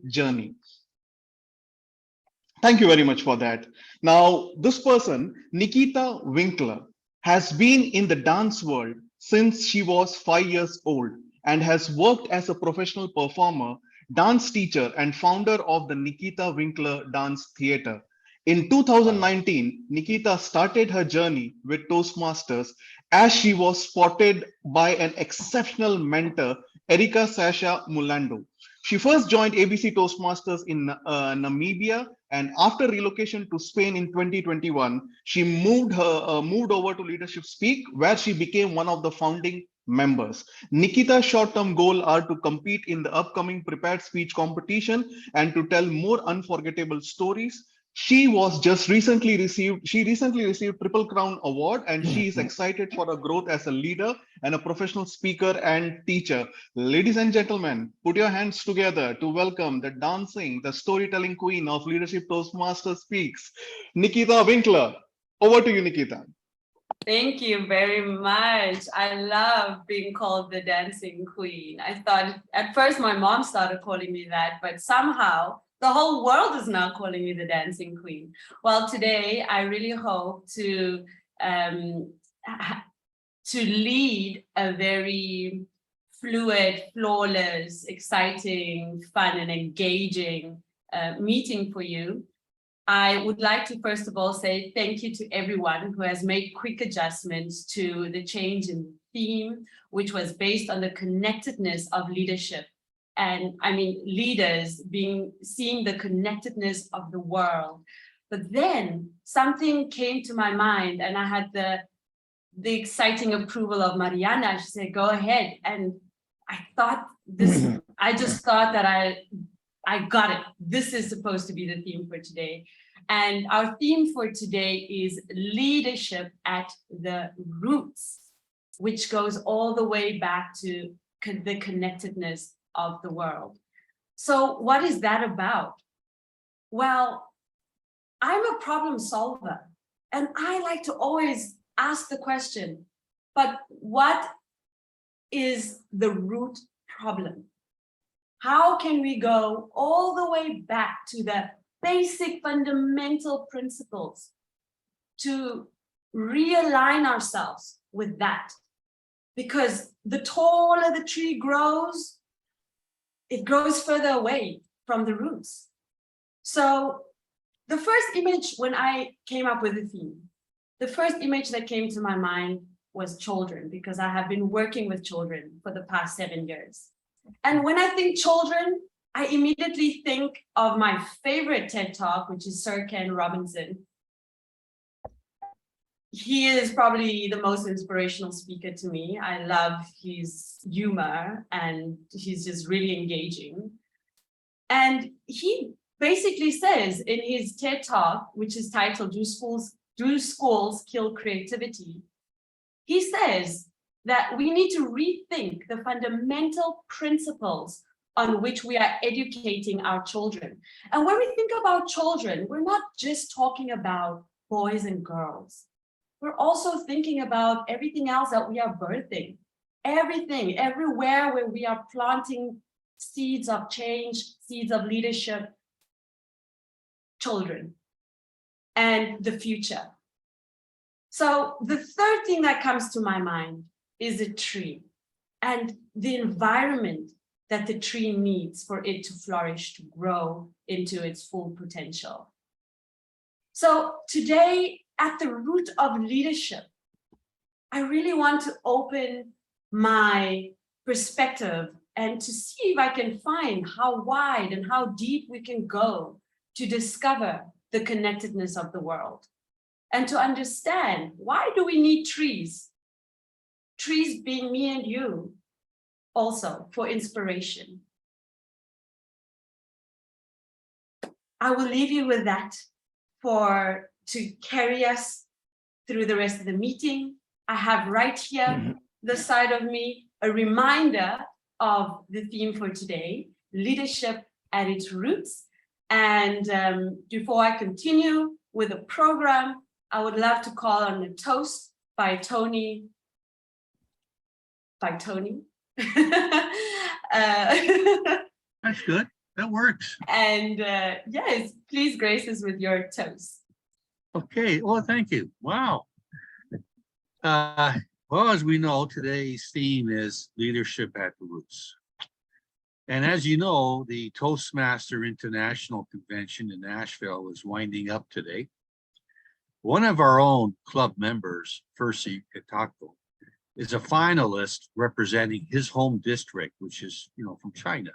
journey. Thank you very much for that. Now, this person, Nikhita Winkler, has been in the dance world since she was 5 years old and has worked as a professional performer, dance teacher, and founder of the Nikhita Winkler Dance Theatre. In 2019, Nikhita started her journey with Toastmasters as she was spotted by an exceptional mentor, Erika Sasha Mulando. She first joined ABC Toastmasters in Namibia, and after relocation to Spain in 2021, she moved over to Leadership Speak, where she became one of the founding members. Nikita's short-term goal are to compete in the upcoming prepared speech competition and to tell more unforgettable stories. She recently received Triple Crown Award, and she is excited for her growth as a leader and a professional speaker and teacher. Ladies and gentlemen, put your hands together to welcome the dancing, the storytelling queen of Leadership Toastmaster Speaks, Nikhita Winkler. Over to you, Nikhita. Thank you very much. I love being called the dancing queen. I thought at first my mom started calling me that, but somehow the whole world is now calling me the dancing queen. Well, today I really hope to lead a very fluid, flawless, exciting, fun, and engaging meeting for you. I would like to first of all say thank you to everyone who has made quick adjustments to the change in theme, which was based on the connectedness of leadership. And I mean, leaders seeing the connectedness of the world. But then something came to my mind, and I had the exciting approval of Mariana. She said, go ahead. And I thought I just thought that I got it. This is supposed to be the theme for today. And our theme for today is leadership at the roots, which goes all the way back to the connectedness of the world. So what is that about? Well, I'm a problem solver, and I like to always ask the question, but what is the root problem? How can we go all the way back to the basic fundamental principles to realign ourselves with that? Because the taller the tree grows, it grows further away from the roots. So the first image when I came up with the theme, the first image that came to my mind was children, because I have been working with children for the past 7 years. And when I think children, I immediately think of my favorite TED Talk, which is Sir Ken Robinson. He is probably the most inspirational speaker to me. I love his humor, and he's just really engaging. And he basically says in his TED Talk, which is titled Do Schools Kill Creativity? He says that we need to rethink the fundamental principles on which we are educating our children. And when we think about children, we're not just talking about boys and girls. We're also thinking about everything else that we are birthing. Everything, everywhere where we are planting seeds of change, seeds of leadership, children, and the future. So the third thing that comes to my mind is a tree and the environment that the tree needs for it to flourish, to grow into its full potential. So today, at the root of leadership, I really want to open my perspective and to see if I can find how wide and how deep we can go to discover the connectedness of the world and to understand, why do we need trees? Trees being me and you also for inspiration. I will leave you with that to carry us through the rest of the meeting. I have right here, the side of me, a reminder of the theme for today, leadership at its roots. And before I continue with the program, I would love to call on a toast by Tony. That's good. That works. And yes, please grace us with your toast. Okay. Well, thank you. Wow. Well, as we know, today's theme is leadership at the roots. And as you know, the Toastmaster International Convention in Nashville is winding up today. One of our own club members, Percy Kitako, is a finalist representing his home district, which is, from China.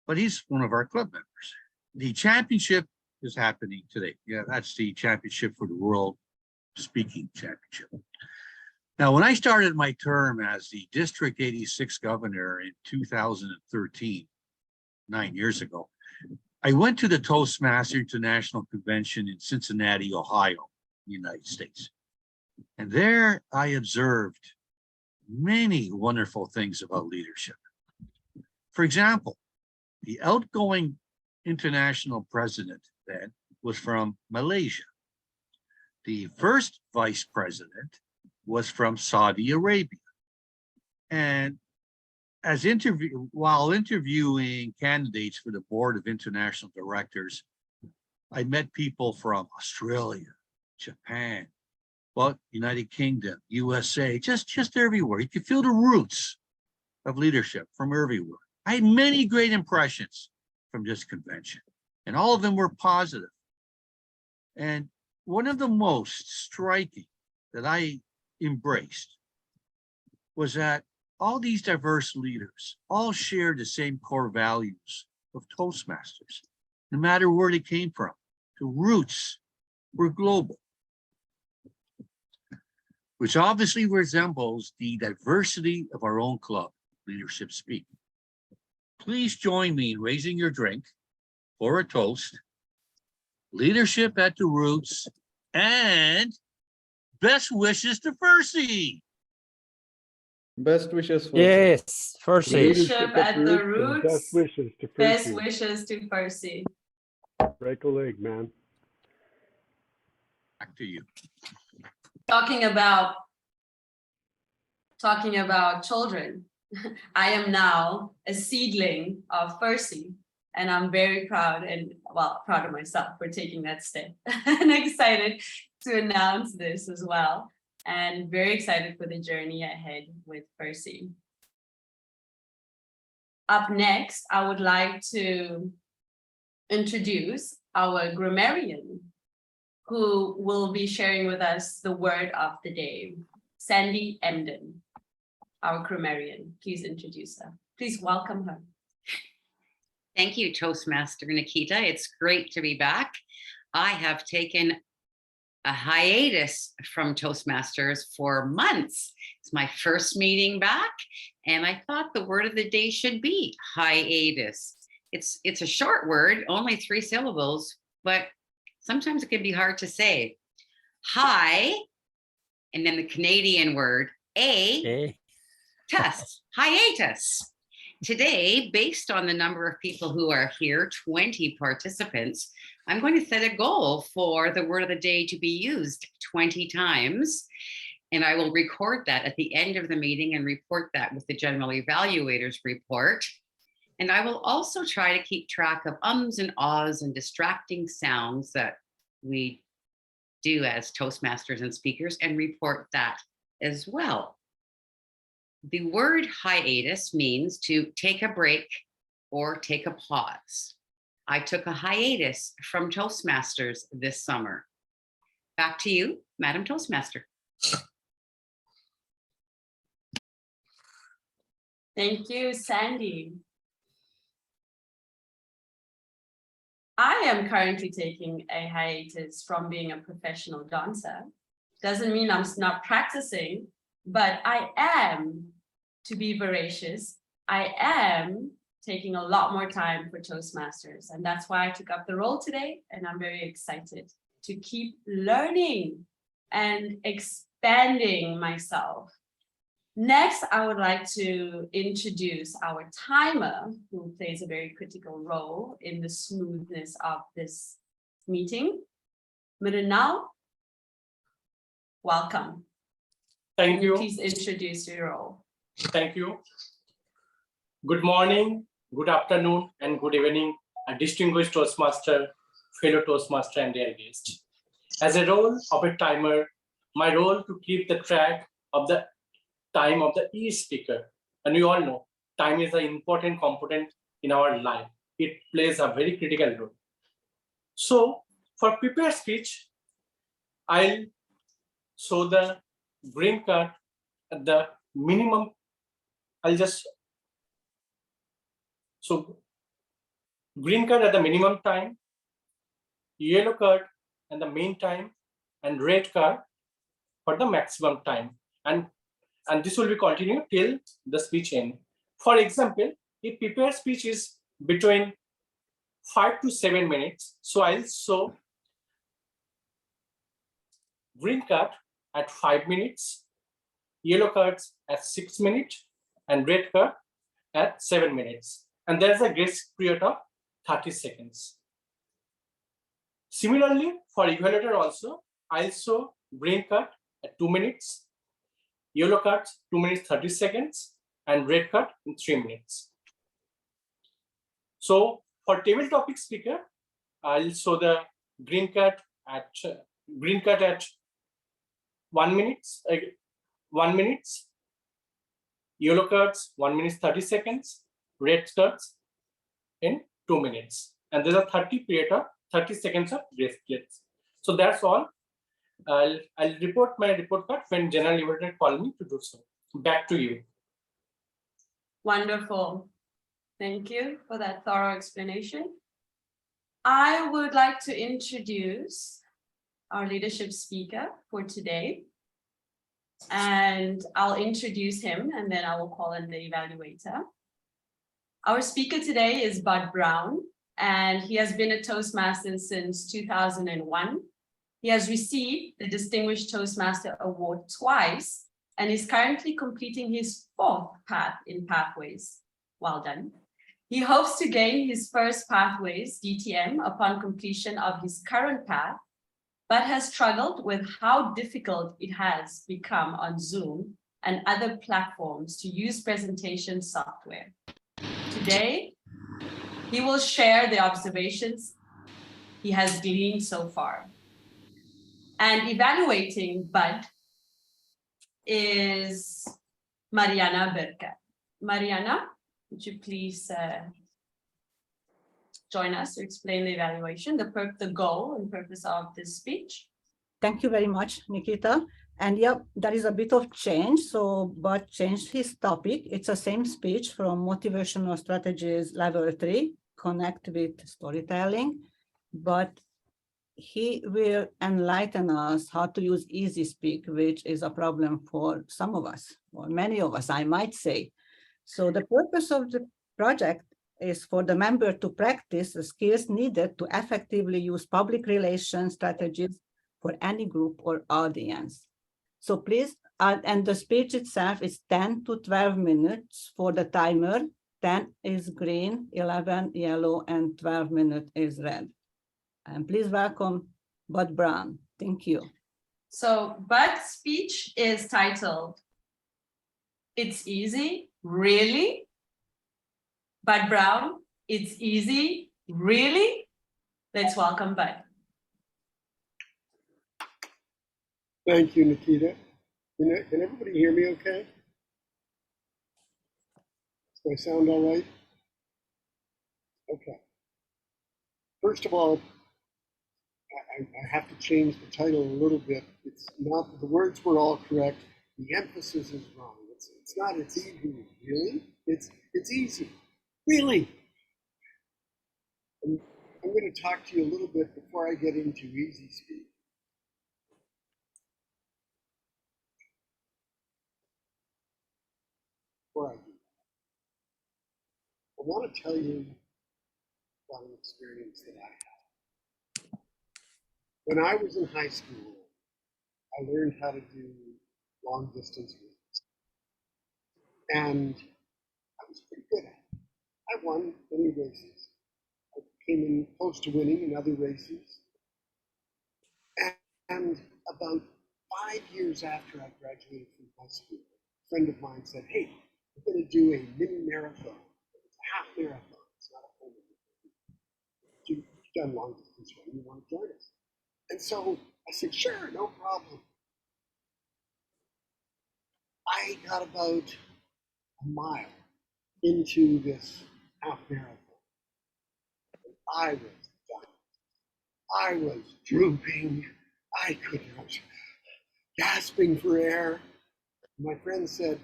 But he's one of our club members. The championship is happening today. Yeah, that's the championship for the World Speaking Championship. Now, when I started my term as the District 86 governor in 2013, 9 years ago, I went to the Toastmaster International Convention in Cincinnati, Ohio, United States. And there I observed many wonderful things about leadership. For example, the outgoing international president then was from Malaysia. The first vice president was from Saudi Arabia. And while interviewing candidates for the board of international directors, I met people from Australia, Japan, United Kingdom, USA, just everywhere. You could feel the roots of leadership from everywhere. I had many great impressions from this convention, and all of them were positive. And one of the most striking that I embraced was that all these diverse leaders all shared the same core values of Toastmasters, no matter where they came from. The roots were global, which obviously resembles the diversity of our own club, Leadership Speak. Please join me in raising your drink for a toast, leadership at the roots, and best wishes to Percy. Best wishes for Yes, Percy. Leadership at the roots. Best wishes to Best Percy. wishes to Percy. Break a leg, man. Back to you. Talking about children, I am now a seedling of Percy, and I'm very proud proud of myself for taking that step and excited to announce this as well, and very excited for the journey ahead with Percy. Up next, I would like to introduce our grammarian, who will be sharing with us the word of the day, Sandy Emden, our grammarian. Please introduce her. Please welcome her. Thank you, Toastmaster Nikhita. It's great to be back. I have taken a hiatus from Toastmasters for months. It's my first meeting back, and I thought the word of the day should be hiatus. It's a short word, only 3 syllables, but sometimes it can be hard to say. Hi, and then the Canadian word, hiatus. Today, based on the number of people who are here, 20 participants, I'm going to set a goal for the word of the day to be used 20 times. And I will record that at the end of the meeting and report that with the General Evaluator's report. And I will also try to keep track of ums and ahs and distracting sounds that we do as Toastmasters and speakers, and report that as well. The word hiatus means to take a break or take a pause. I took a hiatus from Toastmasters this summer. Back to you, Madam Toastmaster. Thank you, Sandy. I am currently taking a hiatus from being a professional dancer. Doesn't mean I'm not practicing, but I am, to be voracious, I am taking a lot more time for Toastmasters. And that's why I took up the role today. And I'm very excited to keep learning and expanding myself. Next, I would like to introduce our timer, who plays a very critical role in the smoothness of this meeting. Mirinal, welcome. Thank you. Please introduce your role. Thank you. Good morning, good afternoon, and good evening, a distinguished Toastmaster, fellow Toastmaster, and dear guest. As a role of a timer, my role to keep the track of the time of the e-speaker. And we all know time is an important component in our life. It plays a very critical role. So for prepared speech, I'll show the green card at the minimum. So green card at the minimum time, yellow card at the mean time, and red card for the maximum time. And this will be continued till the speech end. For example, if prepared speech is between 5 to 7 minutes, so I'll show green card at 5 minutes, yellow cards at 6 minutes, and red card at 7 minutes. And there's a grace period of 30 seconds. Similarly, for evaluator also, I'll show green card at 2 minutes, yellow cards 2 minutes 30 seconds, and red card in 3 minutes. So for table topic speaker, I'll show the green card at 1 minute, yellow cards 1 minute 30 seconds, red cards in 2 minutes, and there's a 30 seconds of grace period. So that's all. I'll report my report card when general evaluator call me to do so. Back to you. Wonderful. Thank you for that thorough explanation. I would like to introduce our leadership speaker for today. And I'll introduce him and then I will call in the evaluator. Our speaker today is Brahm, and he has been a Toastmaster since 2001. He has received the Distinguished Toastmaster Award twice and is currently completing his 4th path in Pathways. Well done. He hopes to gain his first Pathways DTM upon completion of his current path, but has struggled with how difficult it has become on Zoom and other platforms to use presentation software. Today, he will share the observations he has gleaned so far. And evaluating Bud is Mariana Berka. Mariana, would you please join us to explain the evaluation, the goal and purpose of this speech? Thank you very much, Nikhita. And yeah, there is a bit of change. So Bud changed his topic. It's the same speech from Motivational Strategies Level 3, Connect with Storytelling, but he will enlighten us how to use easy speak, which is a problem for some of us, or many of us, I might say. So the purpose of the project is for the member to practice the skills needed to effectively use public relations strategies for any group or audience. So please, and the speech itself is 10 to 12 minutes for the timer. 10 is green, 11 yellow, and 12 minutes is red. And please welcome Brahm. Thank you. So Bud's speech is titled, "It's Easy, Really?" Brahm, it's easy, really? Let's welcome Bud. Thank you, Nikita. Can everybody hear me okay? Does my sound all right? Okay. First of all, I have to change the title a little bit. It's not, the words were all correct. The emphasis is wrong. It's not, it's easy, really? It's easy, really? And I'm going to talk to you a little bit before I get into easy speak. Before I do that, I want to tell you about an experience that I had. When I was in high school, I learned how to do long distance runs. And I was pretty good at it. I won many races. I came in close to winning in other races. And about 5 years after I graduated from high school, a friend of mine said, "Hey, we're going to do a mini marathon. It's half marathon. It's not a full marathon. You've done long distance running, you want to join us. And so I said, sure, no problem. I got about a mile into this half marathon. And I was done. I was drooping. I couldn't, I was gasping for air. My friend said,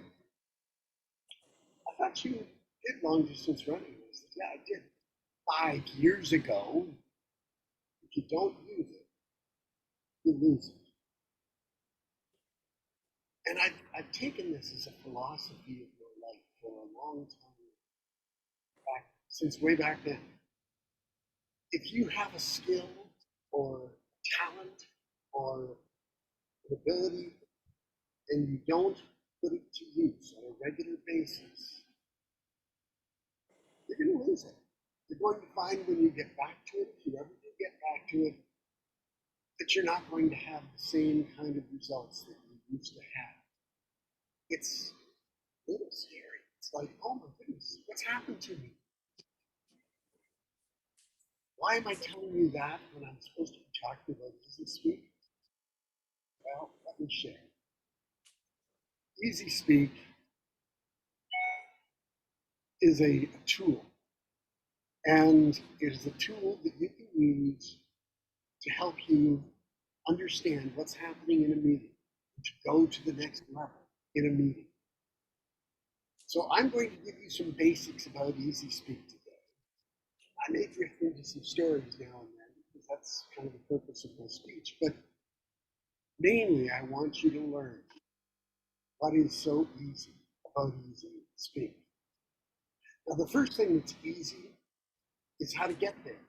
I thought you did long distance running. I said, yeah, I did 5 years ago. If you don't use it, you lose it. And I've taken this as a philosophy of my life for a long time, since way back then. If you have a skill or talent or an ability and you don't put it to use on a regular basis, you're going to lose it. You're going to find when you get back to it, if you ever do get back to it, that you're not going to have the same kind of results that you used to have. It's a little scary. It's like, oh my goodness, what's happened to me? Why am I telling you that when I'm supposed to be talking about easy speak? Well, let me share. Easy speak is a tool, and it is a tool that you can use to help you understand what's happening in a meeting, to go to the next level in a meeting. So I'm going to give you some basics about easy speak today. I may drift into some stories now and then, because that's kind of the purpose of my speech, but mainly I want you to learn what is so easy about easy speak. Now, the first thing that's easy is how to get there,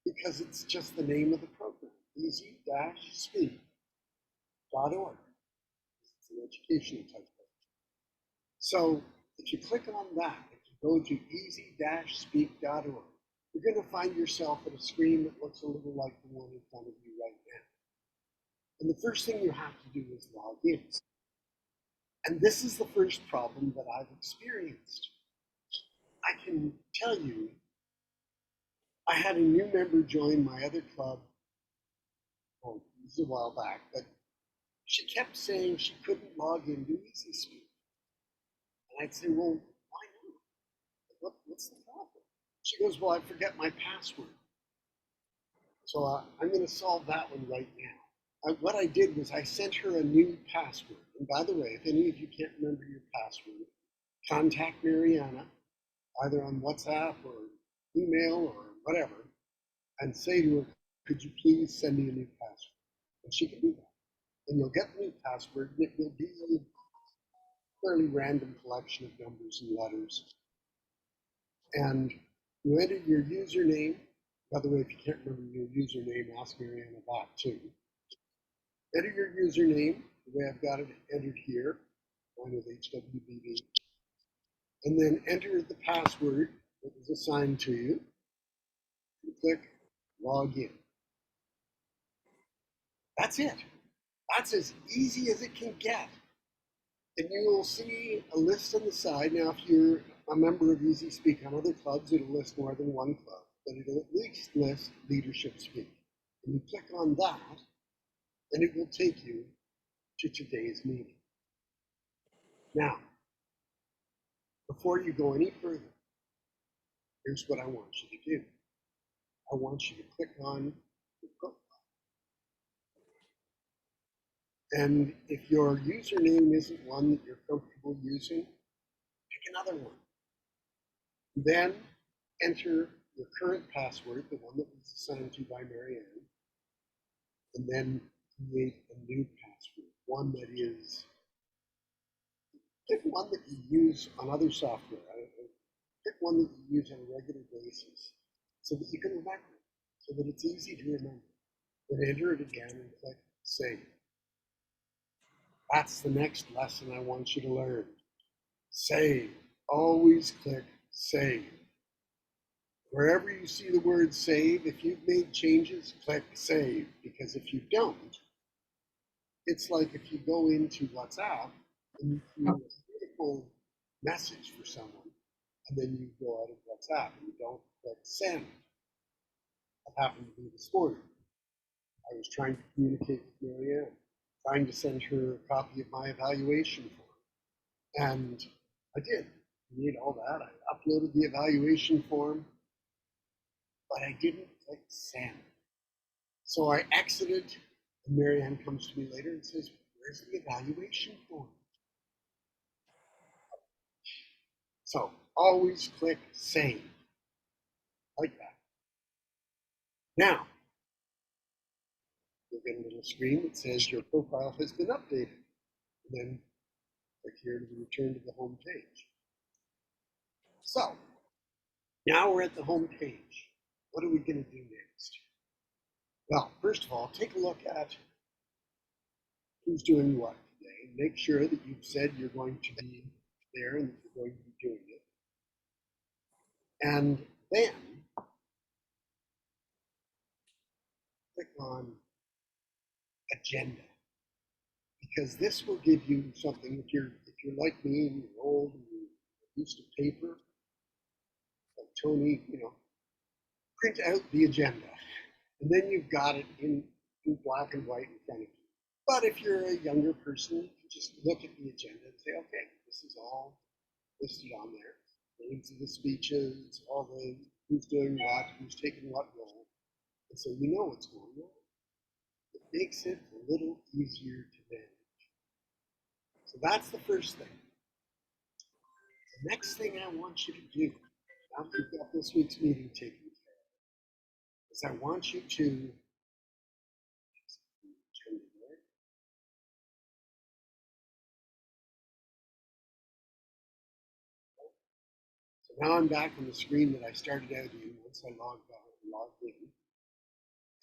because it's just the name of the program, easy-speak.org. It's an educational type program. So if you click on that, if you go to easy-speak.org, you're going to find yourself at a screen that looks a little like the one in front of you right now. And the first thing you have to do is log in. And this is the first problem that I've experienced. I can tell you, I had a new member join my other club, oh, this is a while back, but she kept saying she couldn't log into Easy Speak. And I'd say, well, why not? What's the problem? She goes, well, I forget my password. So I'm going to solve that one right now. What I did was I sent her a new password. And by the way, if any of you can't remember your password, contact Mariana, either on WhatsApp or email or whatever, and say to her, could you please send me a new password? And she can do that. And you'll get the new password, and it will be a fairly random collection of numbers and letters. And you enter your username. By the way, if you can't remember your username, ask Mariana that too. Enter your username, the way I've got it entered here, mine is HWBB. And then enter the password that was assigned to you. And click log in. That's it. That's as easy as it can get. And you will see a list on the side. Now, if you're a member of Easy Speak on other clubs, it'll list more than one club, but it'll at least list Leadership Speak. And you click on that, and it will take you to today's meeting. Now, before you go any further, here's what I want you to do. I want you to click on your profile. And if your username isn't one that you're comfortable using, pick another one. Then enter your current password, the one that was assigned to you by Marianne, and then create a new password, one that is, pick one that you use on other software. Pick one that you use on a regular basis so that you can remember it, so that it's easy to remember. Then enter it again and click save. That's the next lesson I want you to learn. Save. Always click save. Wherever you see the word save, if you've made changes, click save. Because if you don't, it's like if you go into WhatsApp and you create a critical message for someone, and then you go out of WhatsApp and you don't click send. That happened to me this morning. I was trying to communicate with Marianne, trying to send her a copy of my evaluation form. And I did. I did all that. I uploaded the evaluation form, but I didn't click send. So I exited, and Marianne comes to me later and says, "Where's the evaluation form?" So always click save, like that. Now, you'll get a little screen that says your profile has been updated. And then click here to return to the home page. So now we're at the home page. What are we going to do next? Well, first of all, take a look at who's doing what today. Make sure that you've said you're going to be there and that you're going to be doing it. And then click on agenda, because this will give you something. If you're like me and you're old and you're used to paper, like Tony, print out the agenda, and then you've got it in black and white in front of you. But if you're a younger person, you can just look at the agenda and say, okay, this is all listed on there. Names of the speeches, all the who's doing what, who's taking what role. And so you know what's going on. It makes it a little easier to manage. So that's the first thing. The next thing I want you to do, after you've got this week's meeting taken care of, is I want you to So now I'm back on the screen that I started out in once I logged in.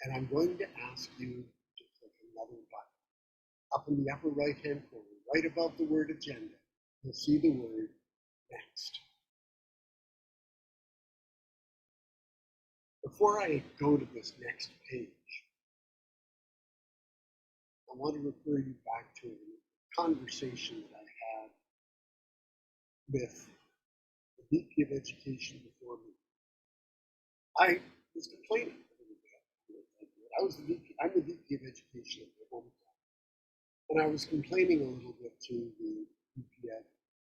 And I'm going to ask you to click another button. Up in the upper right-hand corner, right above the word agenda, you'll see the word next. Before I go to this next page, I want to refer you back to a conversation that I had with the VP of Education before me. I was complaining a little bit. I'm the VP of Education at the moment. And I was complaining a little bit to the VP,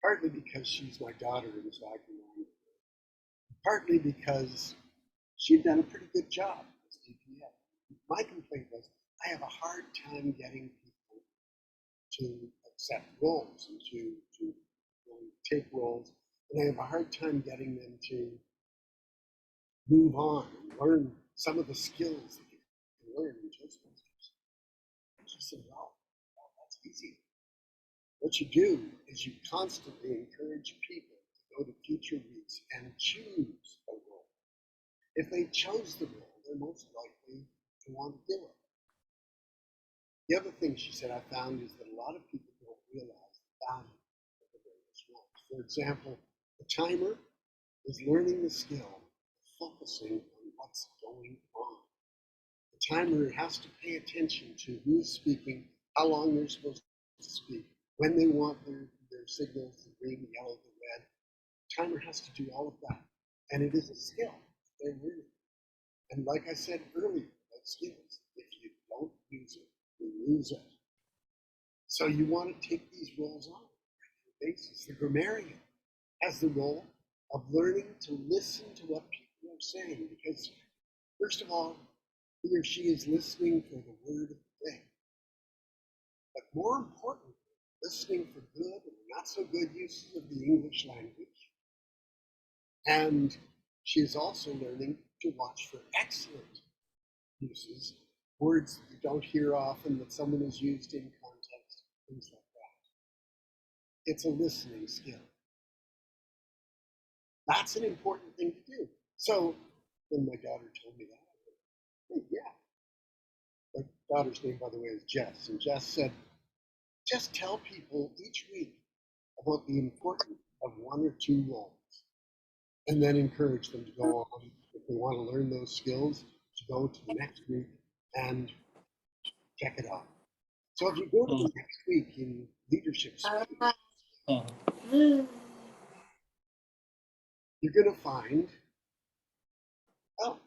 partly because she's my daughter and so I can mind her, partly because she'd done a pretty good job as VP. My complaint was I have a hard time getting people to accept roles and to take roles, and I have a hard time getting them to move on and learn some of the skills that you can learn in Toastmasters. She said, well, that's easy. What you do is you constantly encourage people to go to future weeks and choose a role. If they chose the role, they're most likely to want to do it. The other thing she said I found is that a lot of people don't realize the value of the various roles. For example, the timer is learning the skill of focusing on what's going on. The timer has to pay attention to who's speaking, how long they're supposed to speak, when they want their signals, the green, the yellow, the red. The timer has to do all of that. And it is a skill they're learning. And like I said earlier, about skills, if you don't use it, you lose it. So you want to take these roles on a regular basis. The grammarian has the role of learning to listen to what people are saying, because first of all, he or she is listening for the word of the day. But more importantly, listening for good and not so good uses of the English language. And she is also learning to watch for excellent uses, words that you don't hear often that someone has used in context, things like that. It's a listening skill. That's an important thing to do. So when my daughter told me that, I said, hey, yeah. My daughter's name, by the way, is Jess. And Jess said, just tell people each week about the importance of one or two roles, and then encourage them to go on, if they want to learn those skills, to go to the next week and check it out. So if you go to the next week in leadership skills, you're going to find, oh,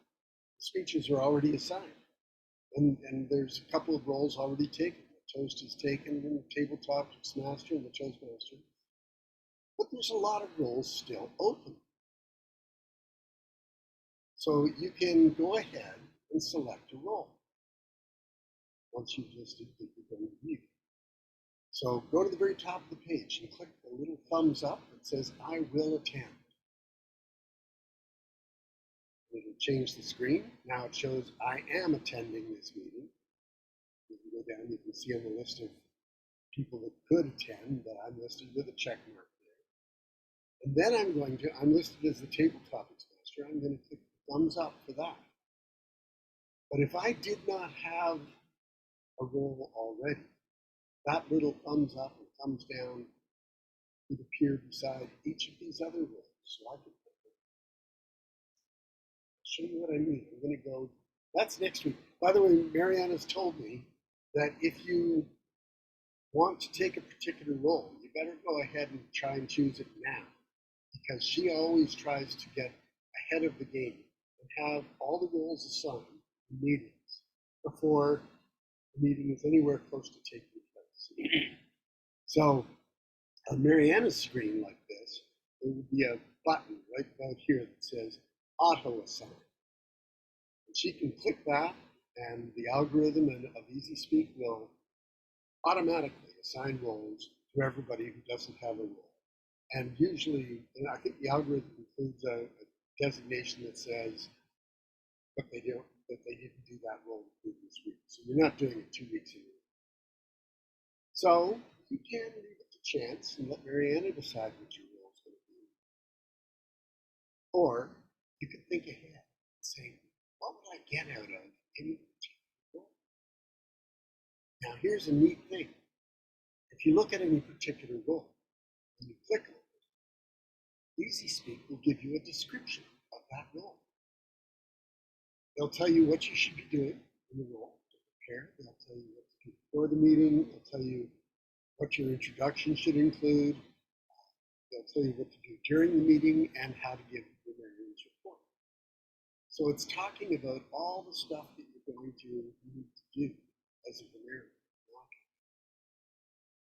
speeches are already assigned. And there's a couple of roles already taken. The toast is taken, and the tabletop master and the toastmaster. But there's a lot of roles still open. So you can go ahead and select a role once you've listed that you're going to view. So go to the very top of the page and click the little thumbs up that says, I will attend. It'll change the screen. Now it shows I am attending this meeting. If you go down, you can see on the list of people that could attend that I'm listed with a check mark there. And then I'm listed as the table topics master. I'm going to click the thumbs up for that. But if I did not have a role already, that little thumbs up and thumbs down would appear beside each of these other roles. So I could show you what I mean. I'm going to go, that's next week. By the way, Mariana's told me that if you want to take a particular role, you better go ahead and try and choose it now, because she always tries to get ahead of the game and have all the roles assigned in meetings before the meeting is anywhere close to taking place. So on Mariana's screen like this, there would be a button right about here that says auto assign. And she can click that, and the algorithm of EasySpeak will automatically assign roles to everybody who doesn't have a role. And usually, and I think the algorithm includes a designation that says that they didn't do that role the previous week. So you're not doing it 2 weeks in a row. So you can leave it to chance and let Mariana decide what your role is going to be. Or you could think ahead and say, what would I get out of any particular role? Now here's a neat thing. If you look at any particular role and you click on it, EasySpeak will give you a description of that role. They'll tell you what you should be doing in the role to prepare. They'll tell you what to do before the meeting. They'll tell you what your introduction should include. They'll tell you what to do during the meeting and how to give the Mariana's report. So it's talking about all the stuff that you're going to need to do as a grammarian.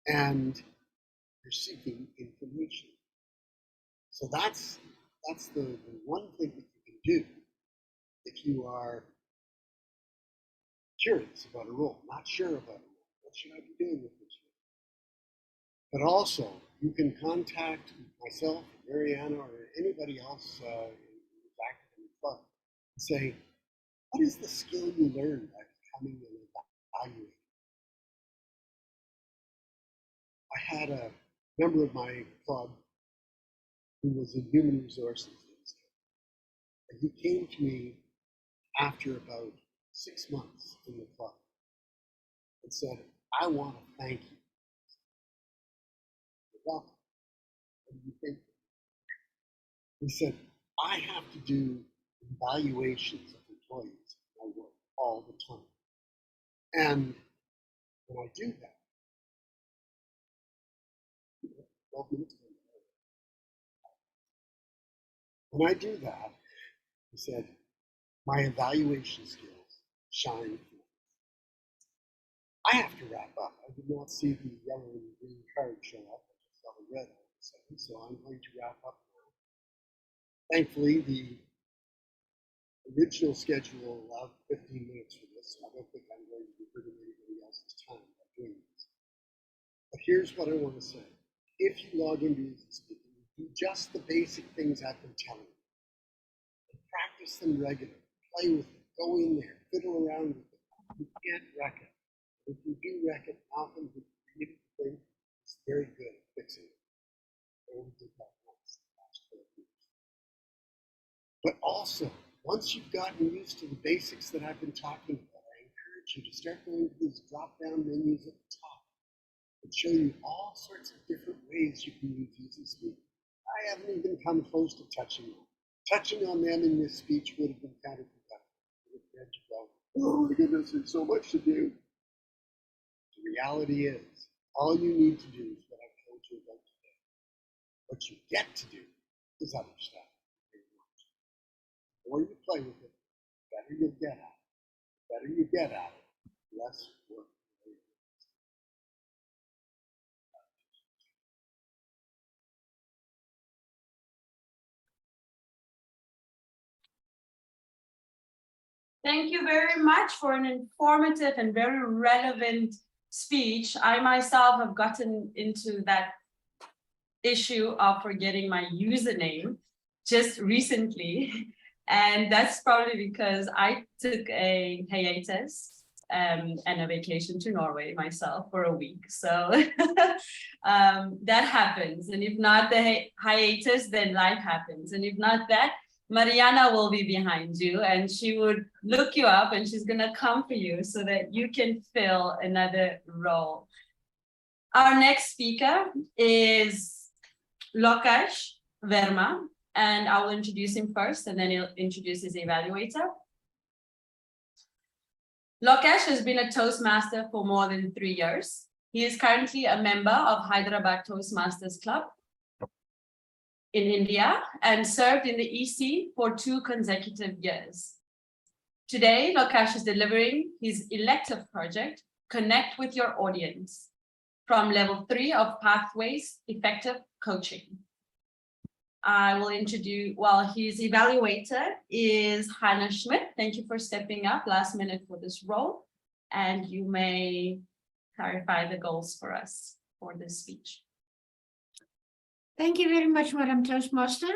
And you're seeking information. So that's the one thing that you can do if you are curious about a role, not sure about a role. What should I be doing with this role? But also, you can contact myself, Mariana, or anybody else who's active in the club and say, what is the skill you learned by becoming an evaluator? I had a member of my club who was in human resources, and he came to me after about 6 months in the club and said, I want to thank you. You're welcome. What do you think? He said, I have to do evaluations of employees in my work all the time. And when I do that, 12 minutes ago, when I do that, he said, my evaluation skills shine through. I have to wrap up. I did not see the yellow and green card show up. I just saw the red all of a sudden, so I'm going to wrap up now. Thankfully, the original schedule allowed 15 minutes for this, so I don't think I'm going to be hurting anybody else's time by doing this. But here's what I want to say. If you log into EasySpeak, do just the basic things I've been telling you. And practice them regularly. Play with it. Go in there. Fiddle around with it. You can't wreck it. If you do wreck it, often the creative thing is very good at fixing it. I only did that once the last 12 years. But also, once you've gotten used to the basics that I've been talking about, I encourage you to start going to these drop-down menus at the top that show you all sorts of different ways you can use EasySpeak. I haven't even come close to touching them. Touching on them in this speech would have been counterproductive. Oh my goodness, there's so much to do. The reality is, all you need to do is what I've told you about today. What you get to do is other stuff. The more you play with it, the better you'll get at it. The better you get at it, the less work. Thank you very much for an informative and very relevant speech. I myself have gotten into that issue of forgetting my username just recently. And that's probably because I took a hiatus and a vacation to Norway myself for a week. So that happens. And if not the hiatus, then life happens. And if not that, Mariana will be behind you and she would look you up and she's gonna come for you so that you can fill another role. Our next speaker is Lokesh Verma, and I will introduce him first and then he'll introduce his evaluator. Lokesh has been a Toastmaster for more than 3 years. He is currently a member of Hyderabad Toastmasters Club in India and served in the EC for 2 consecutive years. Today, Lokesh is delivering his elective project, Connect with Your Audience, from level 3 of Pathways Effective Coaching. I will introduce, well, his evaluator is Hannah Schmidt. Thank you for stepping up last minute for this role. And you may clarify the goals for us for this speech. Thank you very much, Madam Toastmaster.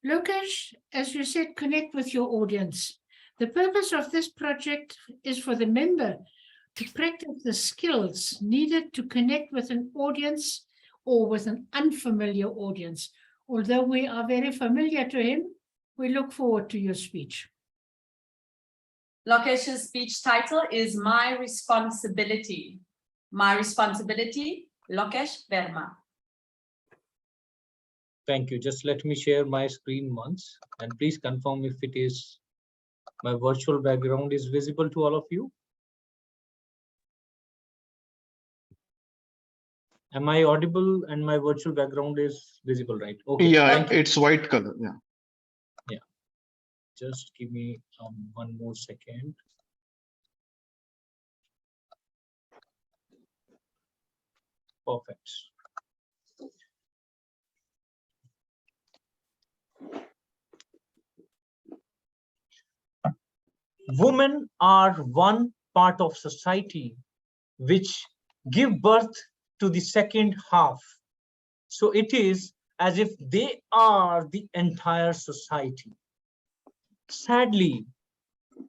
Lokesh, as you said, connect with your audience. The purpose of this project is for the member to practice the skills needed to connect with an audience or with an unfamiliar audience. Although we are very familiar to him, we look forward to your speech. Lokesh's speech title is My Responsibility. My Responsibility, Lokesh Verma. Thank you. Just let me share my screen once and please confirm if it is, my virtual background is visible to all of you. Am I audible and my virtual background is visible, right? Okay. Yeah, it's white color. Yeah. Yeah. Just give me one more second. Perfect. Women are one part of society which give birth to the second half. So it is as if they are the entire society. Sadly,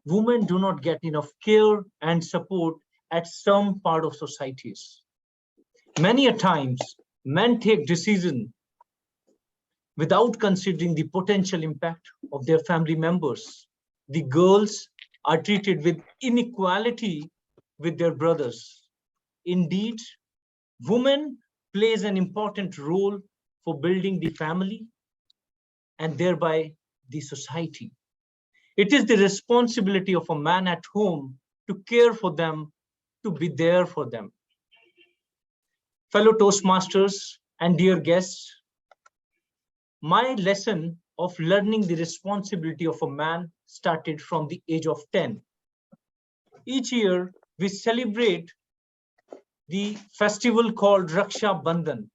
women do not get enough care and support at some part of societies. Many a times, men take decisions without considering the potential impact of their family members. The girls are treated with inequality with their brothers. Indeed, women plays an important role for building the family and thereby the society. It is the responsibility of a man at home to care for them, to be there for them. Fellow Toastmasters and dear guests, my lesson of learning the responsibility of a man started from the age of 10. Each year, we celebrate the festival called Raksha Bandhan.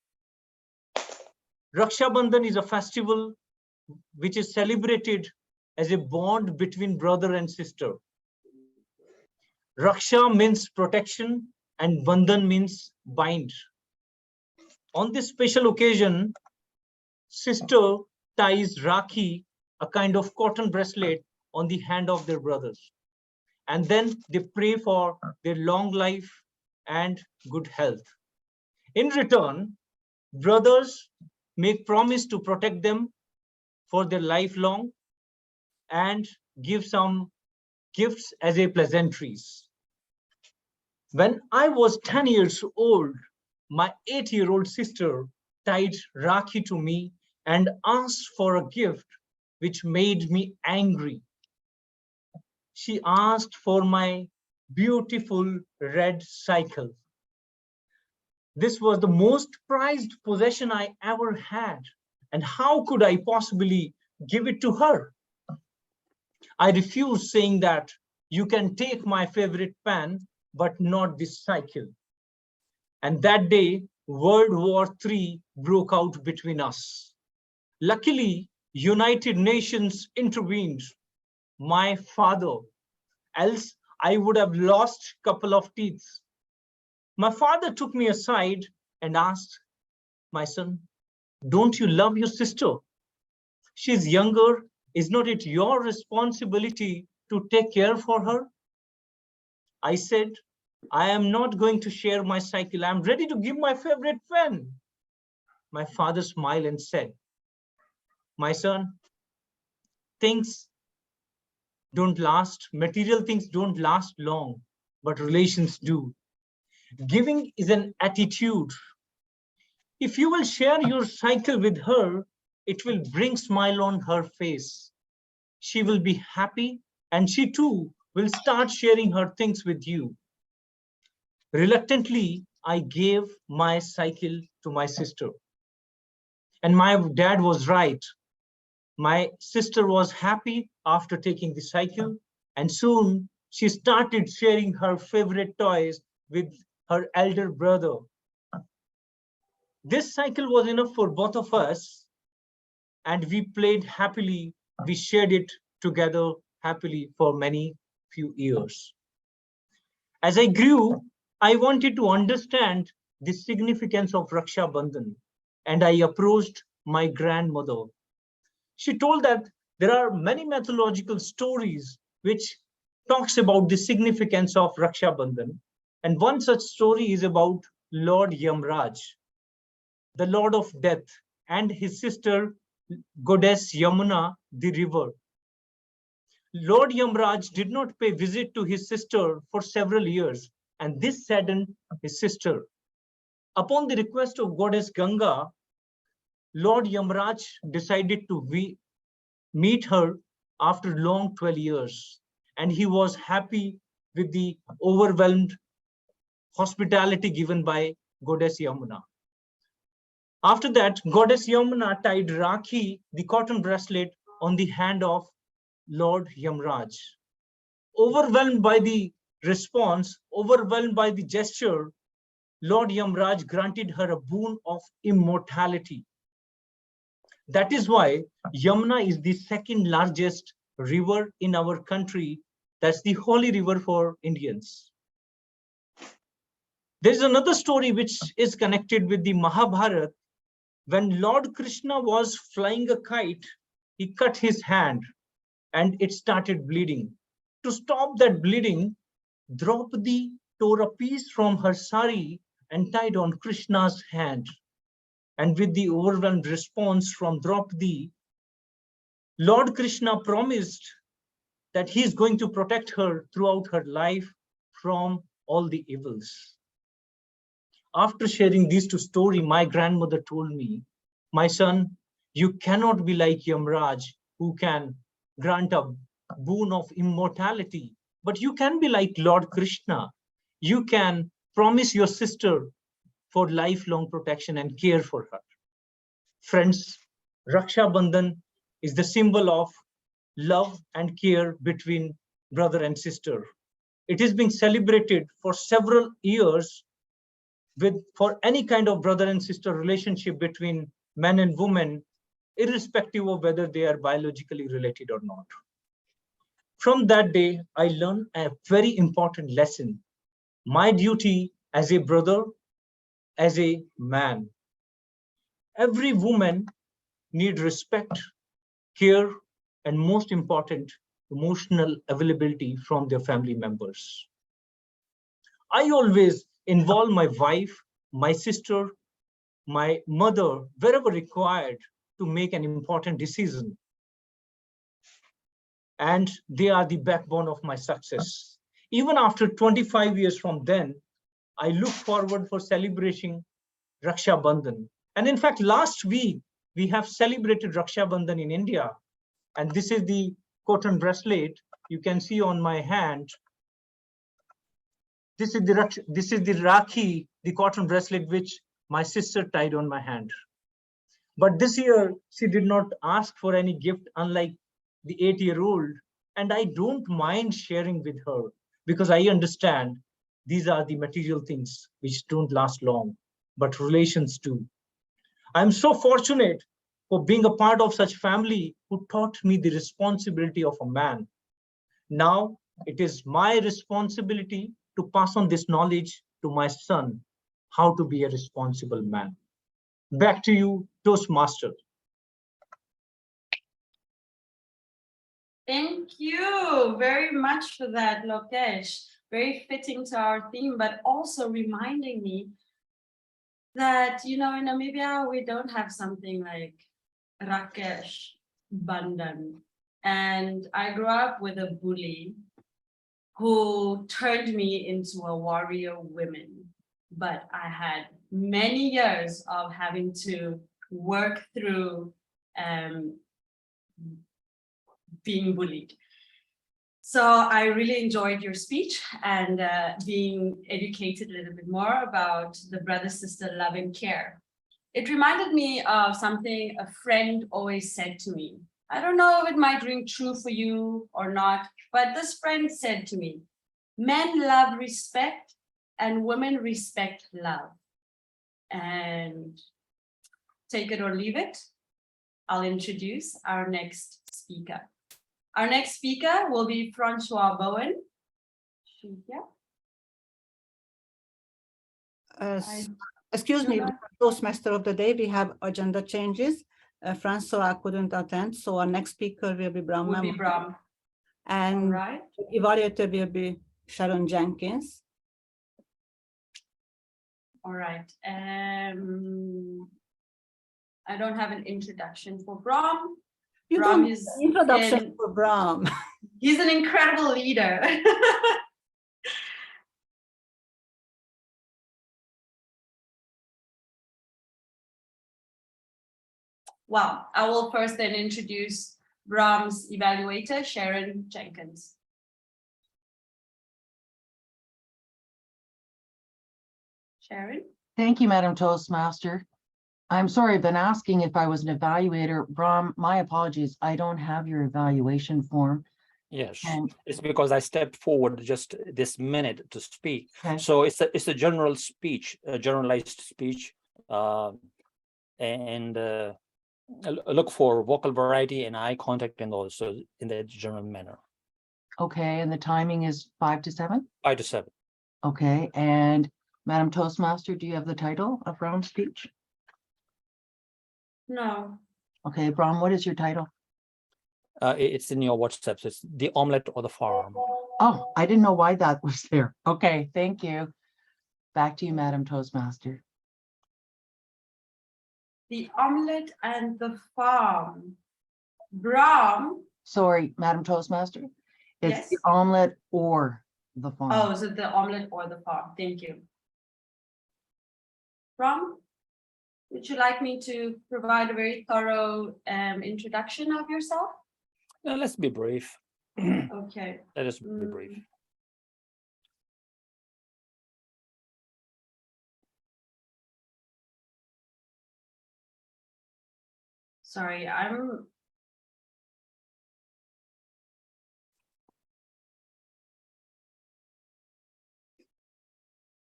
Raksha Bandhan is a festival which is celebrated as a bond between brother and sister. Raksha means protection and Bandhan means bind. On this special occasion, sister ties Rakhi, a kind of cotton bracelet, on the hand of their brothers. And then they pray for their long life and good health. In return, brothers make promise to protect them for their lifelong and give some gifts as a pleasantries. When I was 10 years old, my 8-year-old sister tied Rakhi to me and asked for a gift which made me angry. She asked for my beautiful red cycle. This was the most prized possession I ever had. And how could I possibly give it to her? I refused, saying that you can take my favorite pen, but not this cycle. And that day, World War III broke out between us. Luckily, United Nations intervened. My father, else I would have lost a couple of teeth. My father took me aside and asked, my son, don't you love your sister? She's younger. Is not it your responsibility to take care for her? I said, I am not going to share my cycle. I'm ready to give my favorite pen. My father smiled and said, my son, things don't last, material things don't last long, but relations do. Giving is an attitude. If you will share your cycle with her, it will bring smile on her face. She will be happy, and she too will start sharing her things with you. Reluctantly, I gave my cycle to my sister. And my dad was right. My sister was happy after taking the cycle, and soon she started sharing her favorite toys with her elder brother. This cycle was enough for both of us, and we played happily. We shared it together happily for many few years. As I grew, I wanted to understand the significance of Raksha Bandhan, and I approached my grandmother. She told that there are many mythological stories which talks about the significance of Raksha Bandhan, and one such story is about Lord Yamraj, the Lord of Death, and his sister goddess Yamuna, the river. Lord Yamraj did not pay visit to his sister for several years, and this saddened his sister. Upon the request of goddess Ganga, Lord Yamraj decided to meet her after long 12 years, and he was happy with the overwhelmed hospitality given by goddess Yamuna. After that, goddess Yamuna tied Rakhi, the cotton bracelet, on the hand of Lord Yamraj. Overwhelmed by the response, overwhelmed by the gesture, Lord Yamraj granted her a boon of immortality. That is why Yamuna is the second largest river in our country. That's the holy river for Indians. There is another story which is connected with the Mahabharata. When Lord Krishna was flying a kite, he cut his hand and it started bleeding. To stop that bleeding, Draupadi tore a piece from her sari and tied on Krishna's hand. And with the overwhelmed response from Draupadi, Lord Krishna promised that he is going to protect her throughout her life from all the evils. After sharing these two stories, my grandmother told me, my son, you cannot be like Yamraj, who can grant a boon of immortality, but you can be like Lord Krishna. You can promise your sister for lifelong protection and care for her. Friends, Raksha Bandhan is the symbol of love and care between brother and sister. It is being celebrated for several years for any kind of brother and sister relationship between man and woman, irrespective of whether they are biologically related or not. From that day, I learned a very important lesson. My duty as a brother, as a man. Every woman needs respect, care, and most important, emotional availability from their family members. I always involve my wife, my sister, my mother, wherever required to make an important decision. And they are the backbone of my success. Even after 25 years from then, I look forward for celebrating Raksha Bandhan. And in fact, last week, we have celebrated Raksha Bandhan in India. And this is the cotton bracelet you can see on my hand. This is the Rakhi, the cotton bracelet, which my sister tied on my hand. But this year, she did not ask for any gift, unlike the 8-year-old. and I don't mind sharing with her because I understand these are the material things which don't last long, but relations do. I'm so fortunate for being a part of such family who taught me the responsibility of a man. Now it is my responsibility to pass on this knowledge to my son, how to be a responsible man. Back to you, Toastmaster. Thank you very much for that, Lokesh. Very fitting to our theme, but also reminding me that, in Namibia, we don't have something like Rakesh Bandan. And I grew up with a bully who turned me into a warrior woman. But I had many years of having to work through being bullied. So I really enjoyed your speech and being educated a little bit more about the brother-sister love and care. It reminded me of something a friend always said to me. I don't know if it might ring true for you or not, but this friend said to me, men love respect and women respect love. And take it or leave it, I'll introduce our next speaker. Our next speaker will be Francois Bowen. Excuse me, Toastmaster of the day, we have agenda changes. Francois couldn't attend, so our next speaker will be Brahm. And evaluator will be Sharon Jenkins. All right. I don't have an introduction for Brahm. You Brahm don't is introduction for Brahm. He's an incredible leader. Well, I will first then introduce Brahm's evaluator, Sharon Jenkins. Sharon? Thank you, Madam Toastmaster. I'm sorry, I've been asking if I was an evaluator. Brahm, my apologies. I don't have your evaluation form. Yes, it's because I stepped forward just this minute to speak. Okay. So it's a general speech, a generalized speech, and look for vocal variety and eye contact, and also in the general manner. Okay, and the timing is 5 to 7? 5 to 7. Okay, and Madam Toastmaster, do you have the title of Brahm's speech? No. Okay, Brahm, what is your title? It's in your WhatsApp. So it's the omelette or the farm. Oh, I didn't know why that was there. Okay, thank you. Back to you, Madam Toastmaster. The omelette and the farm. Brahm. Sorry, Madam Toastmaster. It's yes? the omelette or the farm. Oh, is it the omelette or the farm? Thank you. Brahm, would you like me to provide a very thorough introduction of yourself? Let's be brief. Okay. Let us be brief. Sorry,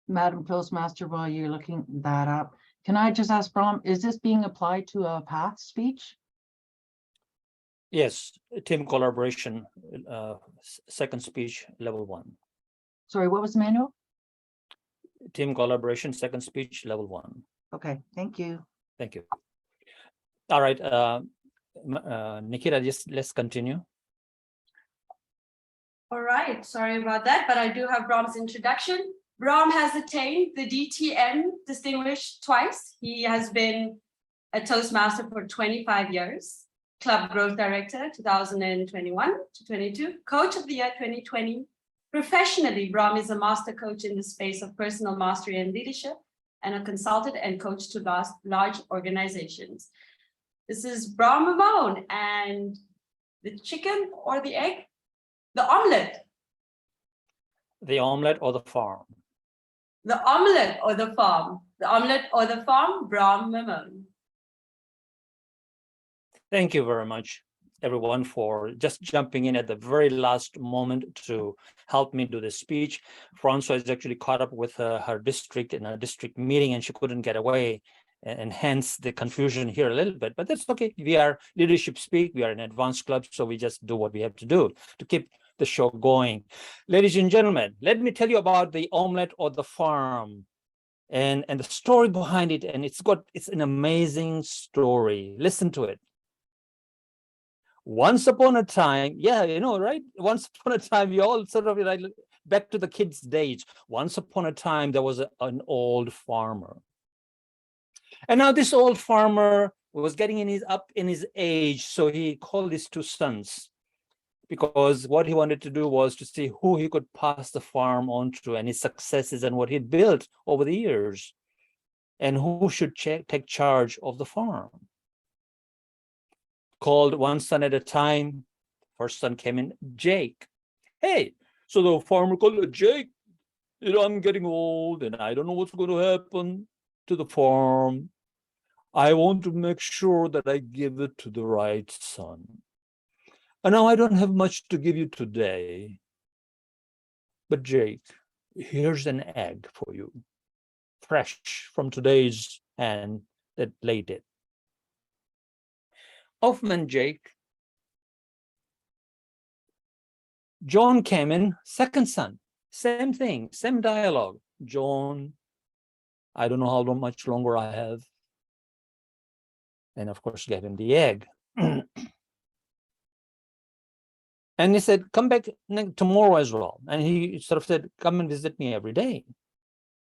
Madam Toastmaster, while you're looking that up, can I just ask Brahm, is this being applied to a PATH speech? Yes, team collaboration, second speech, level 1. Sorry, what was the manual? Team collaboration, second speech, level 1. Okay, thank you. Thank you. All right, Nikhita, let's continue. all right, sorry about that, but I do have Brahm's introduction. Brahm has attained the DTM distinguished twice. He has been a Toastmaster for 25 years. Club Growth Director 2021 to 22, Coach of the Year 2020. Professionally, Brahm is a master coach in the space of personal mastery and leadership, and a consultant and coach to large organizations. This is Brahm Memone, and the chicken or the egg? The omelette. The omelette or the farm? The omelette or the farm? The omelette or the farm? Brahm Memone. Thank you very much. everyone for just jumping in at the very last moment to help me do the speech. Francois is actually caught up with her district in a district meeting, and she couldn't get away, and hence the confusion here a little bit. But that's okay. We are Leadership Speak. We are an advanced club, so we just do what we have to do to keep the show going. Ladies and gentlemen, let me tell you about the omelette or the farm. And the story behind it, and it's an amazing story. Listen to it. Once upon a time, yeah, you know, right? Once upon a time, we all sort of like back to the kids' days. Once upon a time, there was an old farmer, and now this old farmer was getting up in his age, so he called his two sons, because what he wanted to do was to see who he could pass the farm on to, and his successes and what he'd built over the years, and who should take charge of the farm. Called one son at a time. First son came in, Jake. Hey, so the farmer called Jake, you know, I'm getting old and I don't know what's going to happen to the farm. I want to make sure that I give it to the right son. And now I don't have much to give you today. But Jake, here's an egg for you, fresh from today's hand that laid it. Off went Jake. John came in, second son, same thing, same dialogue. John, I don't know how much longer I have. And of course, gave him the egg. And he said, come back tomorrow as well. And he sort of said, come and visit me every day.